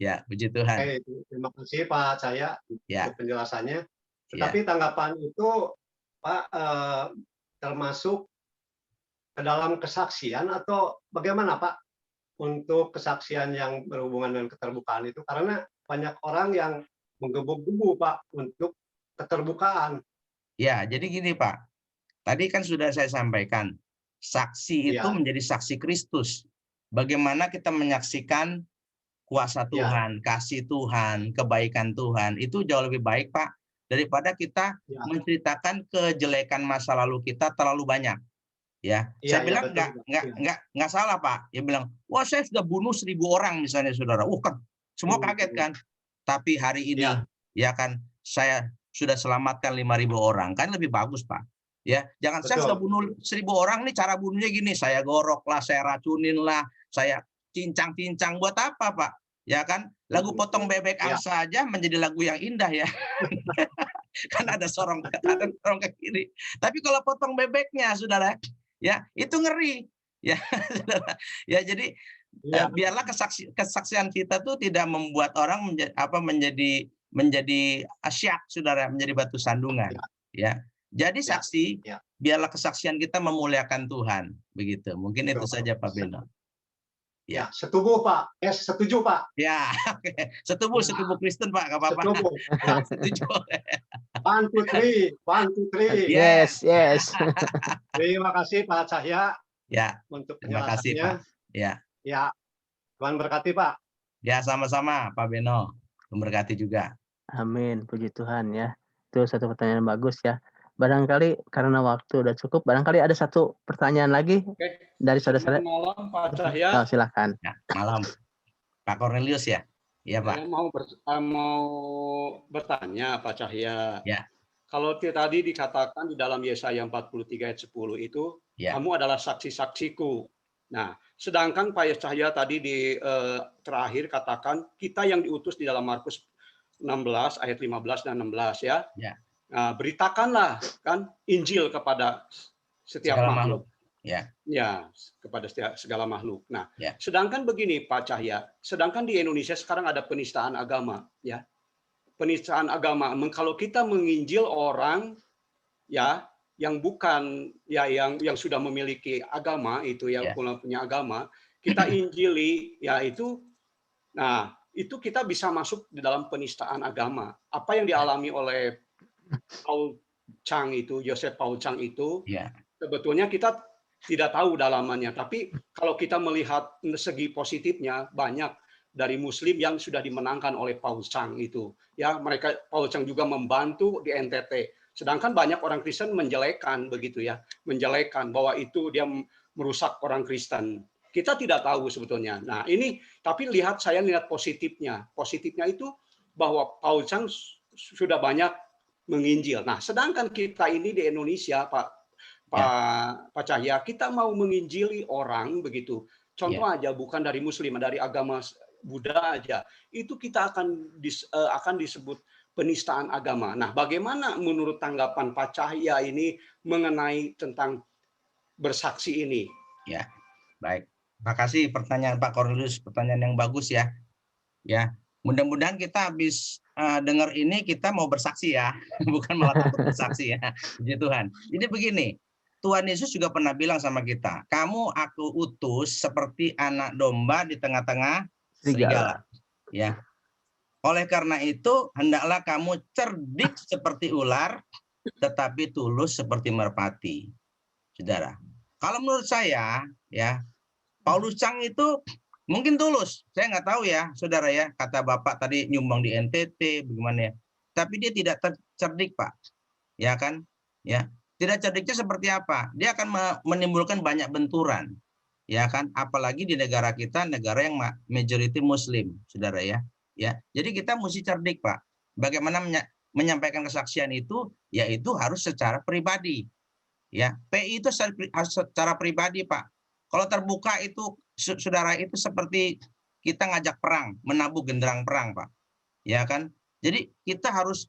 Ya, puji Tuhan. Terima kasih Pak Cahya untuk penjelasannya. Tetapi tanggapan itu Pak termasuk ke dalam kesaksian atau bagaimana Pak untuk kesaksian yang berhubungan dengan keterbukaan itu? Karena banyak orang yang menggebu-gebu Pak untuk keterbukaan. Ya, jadi gini Pak. Tadi kan sudah saya sampaikan, saksi itu menjadi saksi Kristus. Bagaimana kita menyaksikan kuasa Tuhan, kasih Tuhan, kebaikan Tuhan, itu jauh lebih baik Pak, daripada kita menceritakan kejelekan masa lalu kita terlalu banyak. Ya, saya bilang nggak salah Pak. Dia bilang, wah saya sudah bunuh 1.000 orang misalnya, saudara. Kan semua kaget kan. Tapi hari ini ya kan saya sudah selamatkan 5.000 orang, kan lebih bagus Pak. Ya, jangan saya sudah bunuh 1.000 orang nih, cara bunuhnya gini, saya gorok lah, saya racunin lah, saya cincang-cincang, buat apa Pak? Ya kan, lagu potong bebek angsa aja menjadi lagu yang indah ya. Kan ada sorong ke kiri. Tapi kalau potong bebeknya, saudara, ya itu ngeri. Ya, saudara. Ya jadi biarlah kesaksian kita tuh tidak membuat orang menjadi asyak, saudara, menjadi batu sandungan. Ya, jadi saksi, biarlah kesaksian kita memuliakan Tuhan, begitu. Mungkin itu saja Pak Beno. Ya, setuju Pak. Setuju Pak. Ya, oke. Setuju Kristen Pak, nggak apa-apa. Setuju. 1, 2, 3. 1, 2, 3. Yes. Terima kasih Pak Cahya. Ya. Untuk terima kasih Pak. Ya. Tuhan berkati Pak. Ya, sama-sama Pak Beno. Memberkati juga. Amin, puji Tuhan ya. Itu satu pertanyaan bagus ya. Barangkali karena waktu udah cukup, barangkali ada satu pertanyaan lagi dari saudara-saudara. Malam Pak Cahya. Oh, silakan. Ya, malam. Pak Cornelius ya. Iya Pak. Saya mau bertanya Pak Cahya. Ya. Kalau tadi dikatakan di dalam Yesaya 43 ayat 10 itu, kamu adalah saksi-saksiku. Nah, sedangkan Pak Cahya tadi di terakhir katakan kita yang diutus di dalam Markus 16 ayat 15 dan 16 ya. Nah, beritakanlah kan Injil kepada setiap makhluk. Ya, kepada segala makhluk. Nah, sedangkan begini Pak Cahya, sedangkan di Indonesia sekarang ada penistaan agama, ya. Penistaan agama. Kalau kita menginjil orang ya yang bukan ya yang sudah memiliki agama itu ya punya agama, kita injili ya itu, nah itu kita bisa masuk di dalam penistaan agama. Apa yang dialami oleh Paul Chang itu, Joseph Paul Chang itu, sebetulnya kita tidak tahu dalamannya. Tapi kalau kita melihat segi positifnya, banyak dari Muslim yang sudah dimenangkan oleh Paul Chang itu. Ya, mereka Paul Chang juga membantu di NTT. Sedangkan banyak orang Kristen menjelekan begitu ya, menjelekan bahwa itu dia merusak orang Kristen. Kita tidak tahu sebetulnya. Nah ini, tapi saya lihat positifnya. Positifnya itu bahwa Paul Chang sudah banyak menginjil. Nah, sedangkan kita ini di Indonesia, Pak Cahya, kita mau menginjili orang begitu. Contoh aja, bukan dari Muslim, dari agama Buddha aja. Itu kita akan disebut penistaan agama. Nah, bagaimana menurut tanggapan Pak Cahya ini mengenai tentang bersaksi ini? Ya, baik. Terima kasih pertanyaan Pak Cornelius, pertanyaan yang bagus ya. Ya, mudah-mudahan kita habis dengar ini kita mau bersaksi ya, bukan malah takut bersaksi ya. Puji Tuhan. Jadi begini, Tuhan Yesus juga pernah bilang sama kita, kamu aku utus seperti anak domba di tengah-tengah serigala. Ya. Oleh karena itu, hendaklah kamu cerdik seperti ular, tetapi tulus seperti merpati. Saudara, kalau menurut saya, ya, Paulus Chang itu Mungkin tulus, saya nggak tahu ya, saudara ya. Kata Bapak tadi nyumbang di NTT, bagaimana ya? Tapi dia tidak cerdik, Pak. Ya kan? Ya, tidak cerdiknya seperti apa? Dia akan menimbulkan banyak benturan, ya kan? Apalagi di negara kita, negara yang majority Muslim, saudara ya. Ya, jadi kita mesti cerdik, Pak. Bagaimana menyampaikan kesaksian itu, yaitu harus secara pribadi. Ya, PI itu harus secara pribadi, Pak. Kalau terbuka itu, saudara, itu seperti kita ngajak perang, menabuh genderang perang, Pak. Ya kan? Jadi kita harus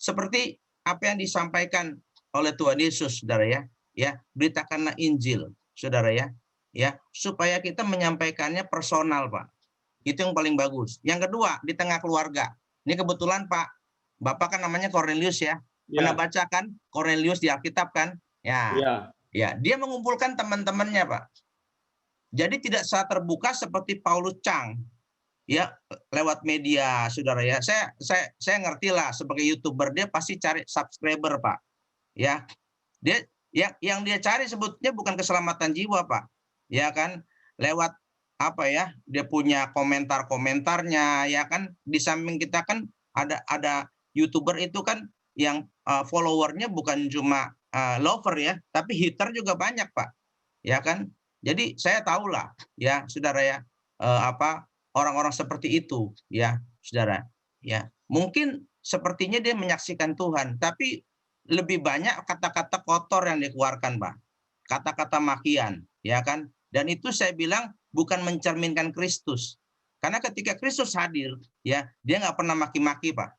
seperti apa yang disampaikan oleh Tuhan Yesus, saudara ya. Ya, beritakanlah Injil, saudara ya. Ya, supaya kita menyampaikannya personal, Pak. Itu yang paling bagus. Yang kedua, di tengah keluarga. Ini kebetulan Pak, Bapak kan namanya Cornelius ya. Pernah baca kan Cornelius di Alkitab kan? Ya. Ya, dia mengumpulkan teman-temannya, Pak. Jadi tidak secara terbuka seperti Paulus Chang, ya, lewat media, saudara ya. Saya ngerti lah, sebagai YouTuber dia pasti cari subscriber, Pak. Ya, dia yang dia cari sebetulnya bukan keselamatan jiwa, Pak. Ya kan, lewat apa ya? Dia punya komentar-komentarnya, ya kan. Di samping kita kan ada YouTuber itu kan yang followernya bukan cuma lover ya, tapi hater juga banyak, Pak. Ya kan. Jadi saya tahulah ya, saudara ya, orang-orang seperti itu ya, saudara. Ya, mungkin sepertinya dia menyaksikan Tuhan, tapi lebih banyak kata-kata kotor yang dikeluarkan, Pak. Kata-kata makian, ya kan? Dan itu saya bilang bukan mencerminkan Kristus. Karena ketika Kristus hadir, ya, dia nggak pernah maki-maki, Pak.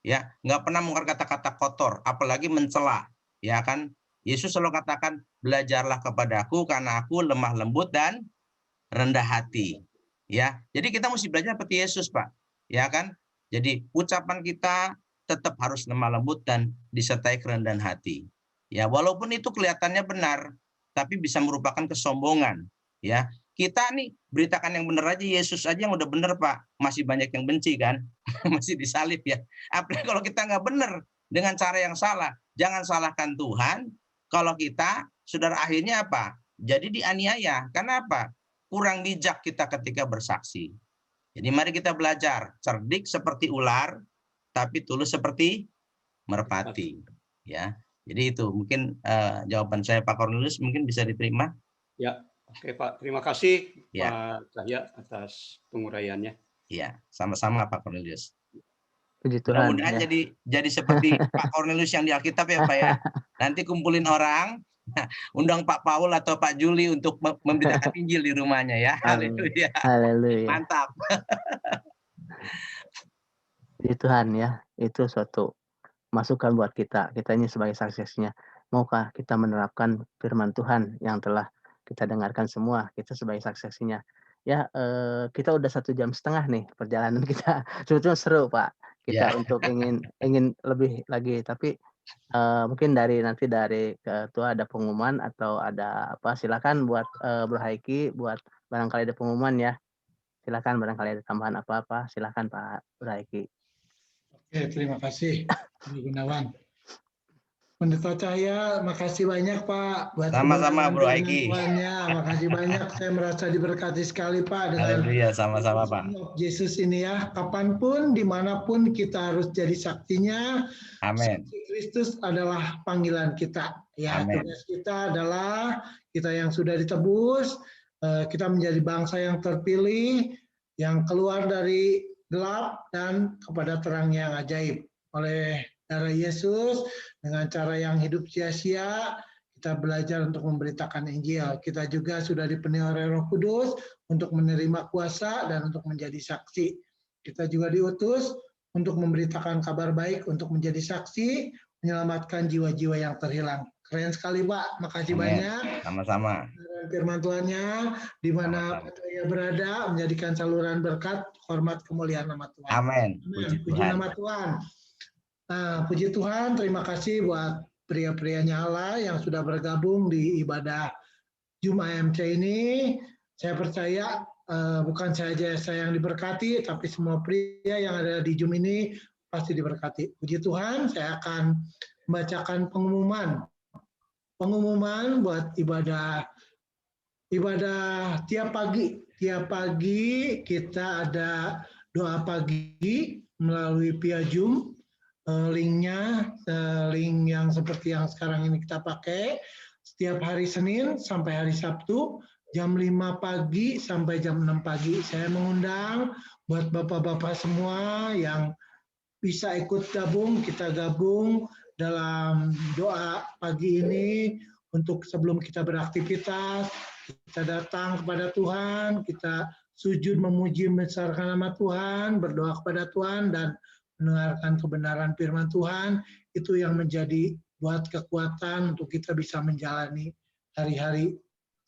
Ya, nggak pernah mengeluarkan kata-kata kotor, apalagi mencela, ya kan? Yesus selalu katakan, belajarlah kepadaku karena aku lemah lembut dan rendah hati. Ya, jadi kita mesti belajar seperti Yesus, Pak. Ya kan? Jadi ucapan kita tetap harus lemah lembut dan disertai kerendahan hati. Ya, walaupun itu kelihatannya benar, tapi bisa merupakan kesombongan. Ya, kita nih beritakan yang benar aja, Yesus aja yang udah benar, Pak. Masih banyak yang benci kan? Masih disalib ya. Apalagi kalau kita nggak benar dengan cara yang salah. Jangan salahkan Tuhan. Kalau kita, saudara, akhirnya apa? Jadi dianiaya. Karena apa? Kurang bijak kita ketika bersaksi. Jadi mari kita belajar cerdik seperti ular, tapi tulus seperti merpati. Ya, jadi itu mungkin jawaban saya, Pak Cornelius, mungkin bisa diterima. Ya, oke Pak. Terima kasih Ya. Pak Cahya atas penguraiannya. Ya, sama-sama Pak Cornelius. Puji Tuhan. Mudah-mudahan jadi seperti Pak Cornelius yang di Alkitab ya, Pak ya. Nanti kumpulin orang, undang Pak Paul atau Pak Juli untuk memberitakan Injil di rumahnya ya. Haleluya. Haleluya. Mantap. Puji Tuhan ya, itu suatu masukan buat kita. Kita ini sebagai saksinya. Maukah kita menerapkan firman Tuhan yang telah kita dengarkan semua, kita sebagai saksinya. Ya, kita udah 1,5 jam nih perjalanan kita. Sebetulnya seru, Pak. Kita untuk ingin lebih lagi, tapi mungkin nanti dari ketua ada pengumuman atau ada apa, silakan buat Bro Haiki, buat barangkali ada pengumuman ya. Silakan barangkali ada tambahan apa-apa, silakan Pak Bro Haiki. Oke, terima kasih Bro Gunawan. Pendeta Cahya, makasih banyak Pak buat sama-sama Bro Haiki. Makasih banyak, saya merasa diberkati sekali Pak dengan sama-sama Pak. Yesus ini ya, kapanpun, dimanapun kita harus jadi saktinya. Amin. Saksi Kristus adalah panggilan kita. Ya, Amen. tugas kita adalah kita yang sudah ditebus, kita menjadi bangsa yang terpilih, yang keluar dari gelap dan kepada terang yang ajaib. Oleh darah Yesus, dengan cara yang hidup sia-sia, kita belajar untuk memberitakan Injil. Kita juga sudah dipenuhi oleh Roh Kudus untuk menerima kuasa dan untuk menjadi saksi. Kita juga diutus untuk memberitakan kabar baik, untuk menjadi saksi, menyelamatkan jiwa-jiwa yang terhilang. Keren sekali Pak, makasih banyak. Sama-sama. Firman Tuhannya, di mana saya berada, menjadikan saluran berkat, hormat kemuliaan nama Tuhan. Amin. Puji nama Tuhan. Nah, puji Tuhan, terima kasih buat pria-prianya Allah yang sudah bergabung di ibadah Zoom AMC ini. Saya percaya bukan saja saya yang diberkati, tapi semua pria yang ada di Zoom ini pasti diberkati. Puji Tuhan, saya akan membacakan pengumuman buat ibadah tiap pagi tiap pagi kita ada doa pagi melalui via Zoom. Linknya link yang seperti yang sekarang ini kita pakai setiap hari Senin sampai hari Sabtu jam 5 pagi sampai jam 6 pagi. Saya mengundang buat bapak-bapak semua yang bisa ikut gabung, kita gabung dalam doa pagi ini untuk sebelum kita beraktivitas, kita datang kepada Tuhan, kita sujud memuji membesarkan nama Tuhan, berdoa kepada Tuhan, dan mendengarkan kebenaran firman Tuhan. Itu yang menjadi buat kekuatan untuk kita bisa menjalani hari-hari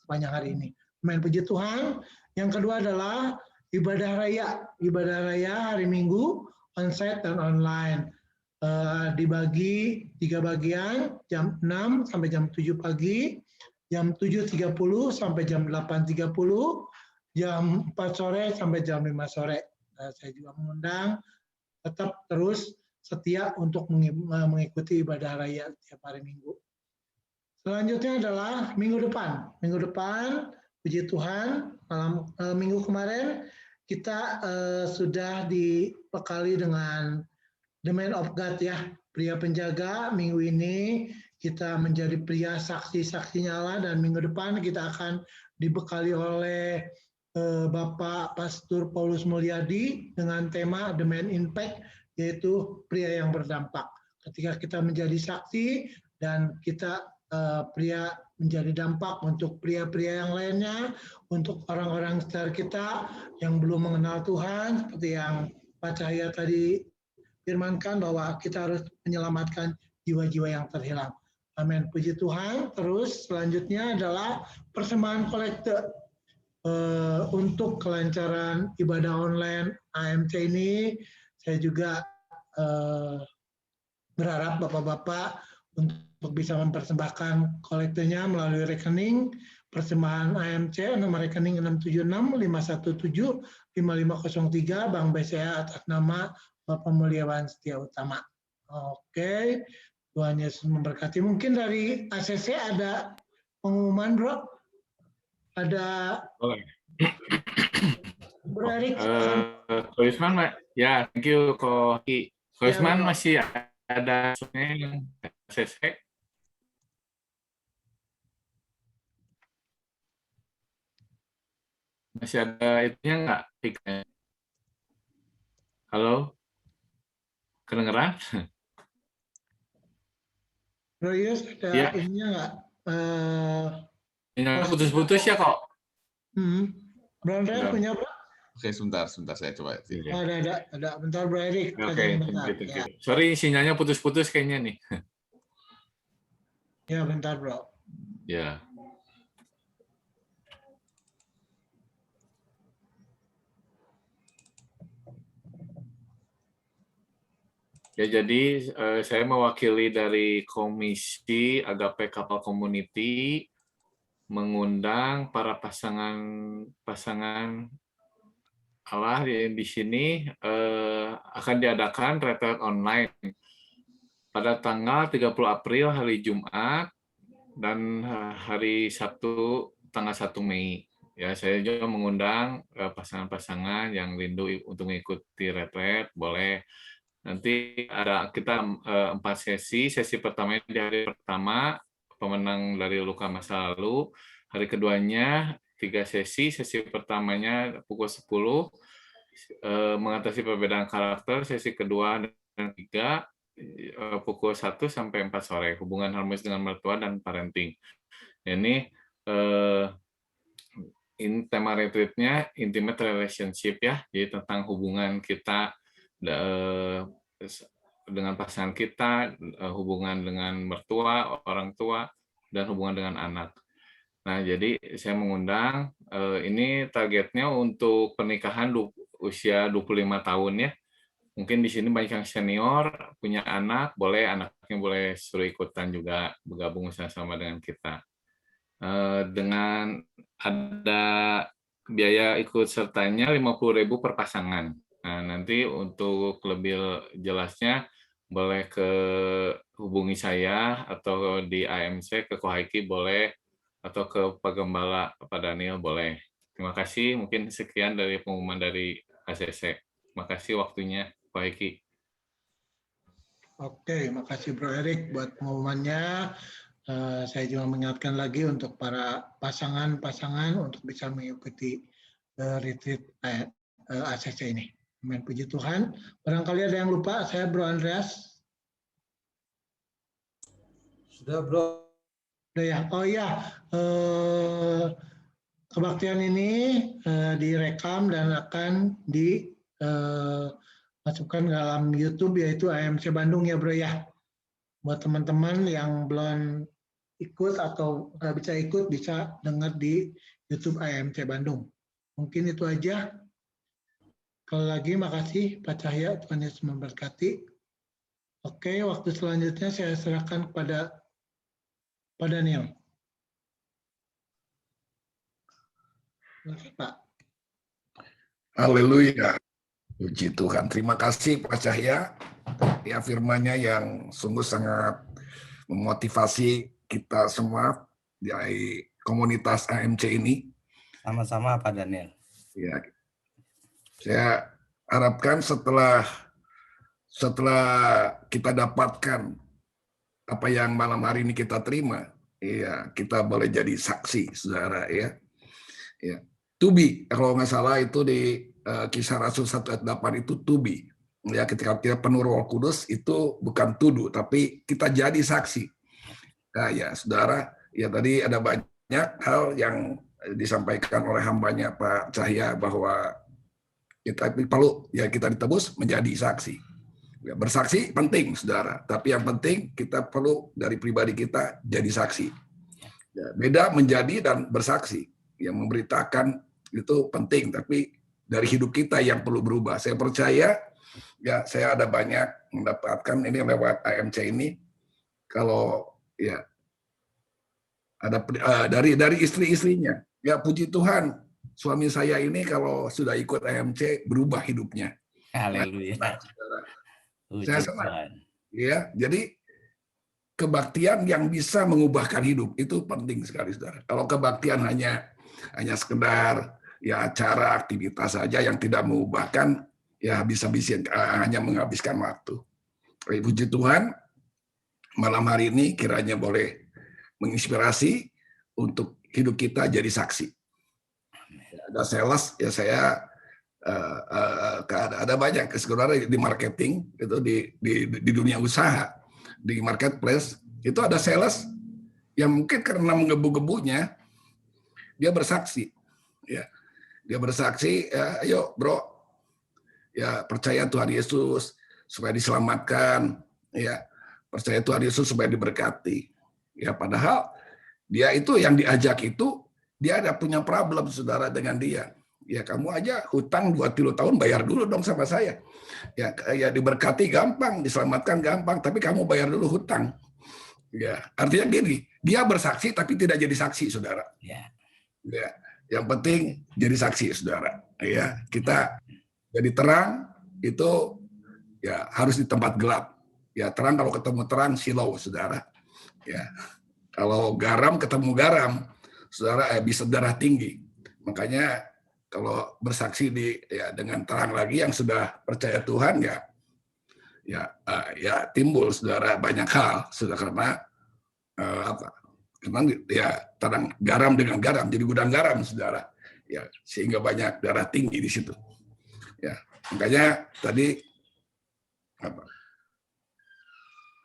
sepanjang hari ini. Amin, puji Tuhan. Yang kedua adalah ibadah raya. Ibadah raya hari Minggu, onsite dan online. Dibagi 3 bagian, jam 6 sampai jam 7 pagi, jam 7.30 sampai jam 8.30, jam 4 sore sampai jam 5 sore. Saya juga mengundang tetap terus setia untuk mengikuti ibadah raya tiap hari Minggu. Selanjutnya adalah minggu depan. Minggu depan, puji Tuhan, malam minggu kemarin kita sudah dibekali dengan The Man of God ya, pria penjaga. Minggu ini kita menjadi pria saksi-saksi nyala, dan minggu depan kita akan dibekali oleh Bapak Pastor Paulus Mulyadi dengan tema The Man Impact, yaitu pria yang berdampak. Ketika kita menjadi saksi dan kita pria menjadi dampak untuk pria-pria yang lainnya, untuk orang-orang sekitar kita yang belum mengenal Tuhan, seperti yang Pak Cahya tadi firmankan bahwa kita harus menyelamatkan jiwa-jiwa yang terhilang. Amin. Puji Tuhan. Terus selanjutnya adalah persembahan kolekte untuk kelancaran ibadah online AMC ini. Saya juga berharap Bapak-Bapak untuk bisa mempersembahkan kolektenya melalui rekening persembahan AMC, nomor rekening 676-517-5503 Bank BCA atas nama Bapak Mulyawan Setia Utama. Oke, Tuhan Yesus memberkati. Mungkin dari ACC ada pengumuman, Bro? Ada Bro Erik. Koisman, ya, thank you, Kohi. Koisman Ya, masih ada yang ACC? Masih ada itunya nggak? Halo? Kedengeran? Bro Yus, ada Ya. ininya nggak? Ini putus-putus ya kok. Bro Andre Bentar. punya, Bro? Oke, sebentar saya coba. Oh, ada. Bentar, Bro Erik. Oke, Bentar. thank you. Sorry, sinyalnya putus-putus kayaknya nih. Ya, bentar, Bro. Ya. Ya, jadi saya mewakili dari Komisi Agape Kapal Community mengundang para pasangan Allah di sini akan diadakan retreat online pada tanggal 30 April hari Jumat dan hari Sabtu tanggal 1 Mei. Ya, saya juga mengundang pasangan-pasangan yang rindu untuk mengikuti retreat, boleh. Nanti kita 4 sesi. Sesi pertama di hari pertama, pemenang dari luka masa lalu. Hari keduanya 3 sesi. Sesi pertamanya pukul 10, mengatasi perbedaan karakter. Sesi kedua dan 3, pukul 1 sampai 4 sore. Hubungan harmonis dengan mertua dan parenting. Ini tema retreatnya intimate relationship ya. Jadi tentang hubungan kita dengan pasangan kita, hubungan dengan mertua, orang tua, dan hubungan dengan anak. Nah, jadi saya mengundang, ini targetnya untuk pernikahan usia 25 tahun ya. Mungkin di sini banyak yang senior, punya anak, boleh anaknya boleh suruh ikutan juga, bergabung sama dengan kita. Dengan ada biaya ikut sertanya 50.000 per pasangan. Nah, nanti untuk lebih jelasnya boleh hubungi saya atau di AMC ke Kohaiki boleh, atau ke Pak Gembala, Pak Daniel boleh. Terima kasih. Mungkin sekian dari pengumuman dari ACC. Terima kasih waktunya, Pak Eki. Oke, makasih Bro Erik buat pengumumannya. Saya juga mengingatkan lagi untuk para pasangan-pasangan untuk bisa mengikuti retreat ACC ini. Amin, puji Tuhan. Barangkali ada yang lupa, saya Bro Andreas. Sudah, Bro. Udah ya? Oh iya, kebaktian ini direkam dan akan dimasukkan dalam YouTube yaitu AMC Bandung ya Bro ya. Buat teman-teman yang belum ikut atau nggak bisa ikut bisa dengar di YouTube AMC Bandung. Mungkin itu aja. Sekali lagi makasih Pak Cahya, Tuhan Yesus memberkati. Oke, waktu selanjutnya saya serahkan kepada Pak Daniel. Pak. Haleluya. Puji Tuhan. Terima kasih Pak Cahya. Ya, firman-Nya yang sungguh sangat memotivasi kita semua dari komunitas AMC ini. Sama-sama Pak Daniel. Ya, saya harapkan setelah kita dapatkan apa yang malam hari ini kita terima, ya kita boleh jadi saksi, saudara ya. Ya, to be, kalau nggak salah itu di Kisah Rasul 1 ayat 8 itu to be. Ya, ketika kita penuh Roh Kudus itu bukan tuduh, tapi kita jadi saksi. Nah, ya saudara, ya tadi ada banyak hal yang disampaikan oleh hambanya Pak Cahya bahwa kita perlu ya kita ditebus menjadi saksi. Ya, bersaksi penting, saudara. Tapi yang penting kita perlu dari pribadi kita jadi saksi. Ya, beda menjadi dan bersaksi. Yang memberitakan itu penting, tapi dari hidup kita yang perlu berubah. Saya percaya, ya saya ada banyak mendapatkan ini lewat AMC ini. Kalau ya ada dari istri-istrinya, ya puji Tuhan, suami saya ini kalau sudah ikut AMC berubah hidupnya. Haleluya. Saya senang. Ya, jadi kebaktian yang bisa mengubahkan hidup itu penting sekali, saudara. Kalau kebaktian hanya sekedar ya acara aktivitas saja yang tidak mengubahkan, ya habis-habisin hanya menghabiskan waktu. Puji Tuhan, malam hari ini kiranya boleh menginspirasi untuk hidup kita jadi saksi. Ada sales, ya saya ada banyak sebenarnya di marketing itu di dunia usaha, di marketplace itu ada sales yang mungkin karena menggebu-gebunya dia bersaksi, ya dia bersaksi, ya, ayo bro, ya percaya Tuhan Yesus supaya diselamatkan, ya percaya Tuhan Yesus supaya diberkati, ya padahal dia itu yang diajak itu dia ada punya problem saudara dengan dia. Ya kamu aja hutang 2-3 tahun bayar dulu dong sama saya. Ya diberkati gampang, diselamatkan gampang, tapi kamu bayar dulu hutang. Ya, artinya gini, dia bersaksi tapi tidak jadi saksi, saudara. Ya, yang penting jadi saksi, saudara. Ya, kita jadi terang itu ya harus di tempat gelap. Ya, terang kalau ketemu terang silau, saudara. Ya, kalau garam ketemu garam, saudara bisa darah tinggi. Makanya kalau bersaksi dengan terang lagi yang sudah percaya Tuhan ya timbul saudara banyak hal sudah karena ya terang garam dengan garam jadi gudang garam saudara ya sehingga banyak darah tinggi di situ ya makanya tadi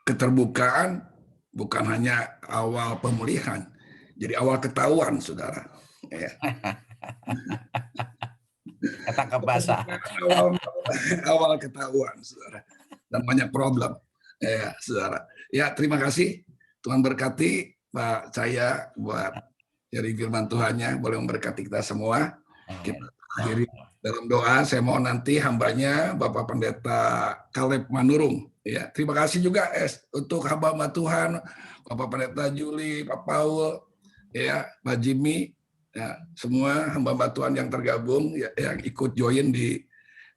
keterbukaan bukan hanya awal pemulihan jadi awal ketahuan saudara ya. Ketangkap basah. Awal ketahuan, saudara. Dan banyak problem, ya, saudara. Ya, terima kasih. Tuhan berkati Pak Cahya buat dari firman Tuhannya, boleh memberkati kita semua. Kita akhiri dalam doa. Saya mohon nanti hambanya Bapak Pendeta Caleb Manurung. Ya, terima kasih juga untuk hamba Tuhan, Bapak Pendeta Juli, Pak Paul, ya, Pak Jimmy. Ya, semua hamba Tuhan yang tergabung yang ikut join di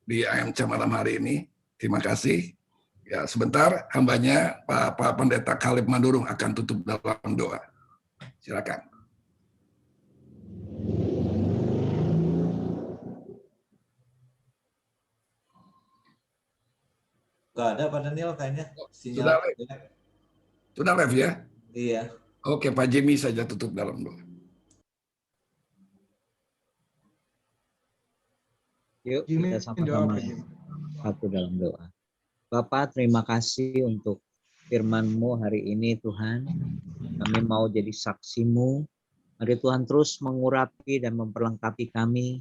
AMC malam hari ini, terima kasih. Ya, sebentar hambanya Pak Pendeta Caleb Mandurung akan tutup dalam doa. Silakan. Nggak ada Pak Daniel kayaknya. Sudah, Sinyal. Sudah live ya? Iya. Oke, Pak Jimmy saja tutup dalam doa. Yuk Jimmy, kita doa sama-sama Pak Jimmy. satu dalam doa. Bapak, terima kasih untuk firman-Mu hari ini Tuhan. Kami mau jadi saksi-Mu. Mari Tuhan terus mengurapi dan memperlengkapi kami.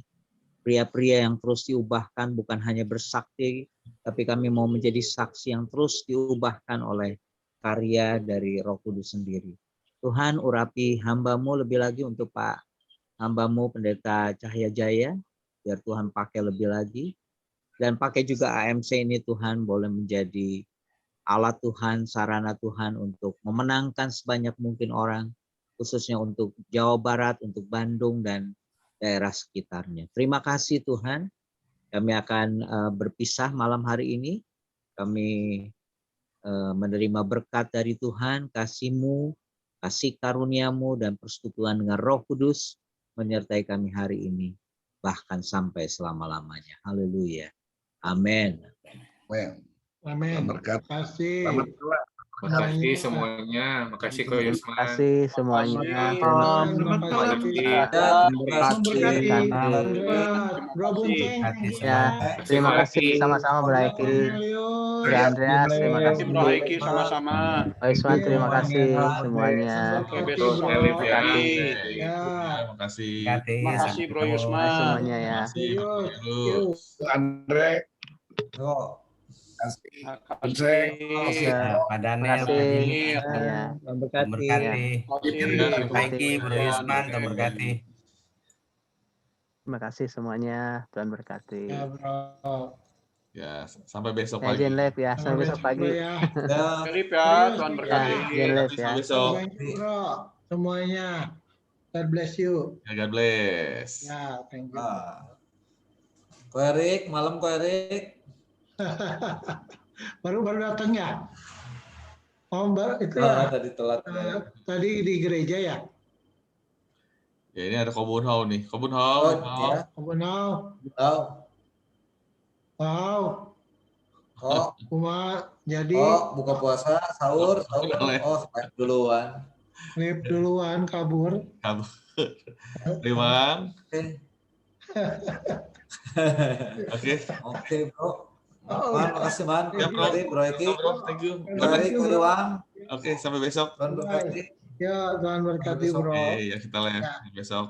Pria-pria yang terus diubahkan bukan hanya bersakti, tapi kami mau menjadi saksi yang terus diubahkan oleh karya dari Roh Kudus sendiri. Tuhan urapi hamba-Mu lebih lagi untuk Pak hamba-Mu Pendeta Cahya Jaya, biar Tuhan pakai lebih lagi. Dan pakai juga AMC ini Tuhan boleh menjadi alat Tuhan, sarana Tuhan untuk memenangkan sebanyak mungkin orang, khususnya untuk Jawa Barat, untuk Bandung, dan daerah sekitarnya. Terima kasih Tuhan. Kami akan berpisah malam hari ini. Kami menerima berkat dari Tuhan, kasih-Mu, kasih karunia-Mu, dan persekutuan dengan Roh Kudus menyertai kami hari ini, bahkan sampai selama-lamanya. Haleluya. Amin. Amin. Berkat. Terima kasih. Makasih semuanya. Makasih Ko Terima Yusman. kasih semuanya. Terima kasih. Bro Bunceng, Ya, terima kasih sama-sama Bro Eki. Bro Andreas, terima kasih. Bro Eki sama-sama. Pak Iswan, terima kasih semuanya. Oke, Terus Bro. Elif ya. Ya. Makasih. Makasih Bro Terima kasih Yusman. semuanya ya. Yuk. Andre, Oh, Ya, Pak Daniel, Pak Jimmy, ya. Tuhan berkati. berkati. Pak Eki, Bro Yusman, Tuhan berkati. Terima kasih semuanya. Tuhan berkati. Ya, Bro. Ya, sampai besok Ya, pagi. Jen Live ya. Sampai besok pagi. Ya. Elif ya, Tuhan Ya, berkati. Jen Live ya. Sampai besok. Thank you, Bro. Semuanya. God bless you. Ya, God bless. Ya, thank you. Ko Erik, malam Ko Erik. baru datang ya? Oh, itu Ah, ya? tadi telat. Tadi di gereja ya? Ya, ini ada Kobun Hau nih. Kobun Hau. Oh, ya. Wow. Oh, Wow. oh, Cuma jadi oh, buka puasa, sahur, sahur. Boleh. Oh, live duluan. live duluan kabur. Kabur. Terima. Oke. Oke. Oke, Bro. Oh, Man, makasih Man. Ya, Bro. Bro Eki. Bro, thank you. Bro Eki, Bro Iwan. Oke, sampai besok. Tuhan berkati. ya, Tuhan berkati, Bro. Oke, ya kita live Ya. besok.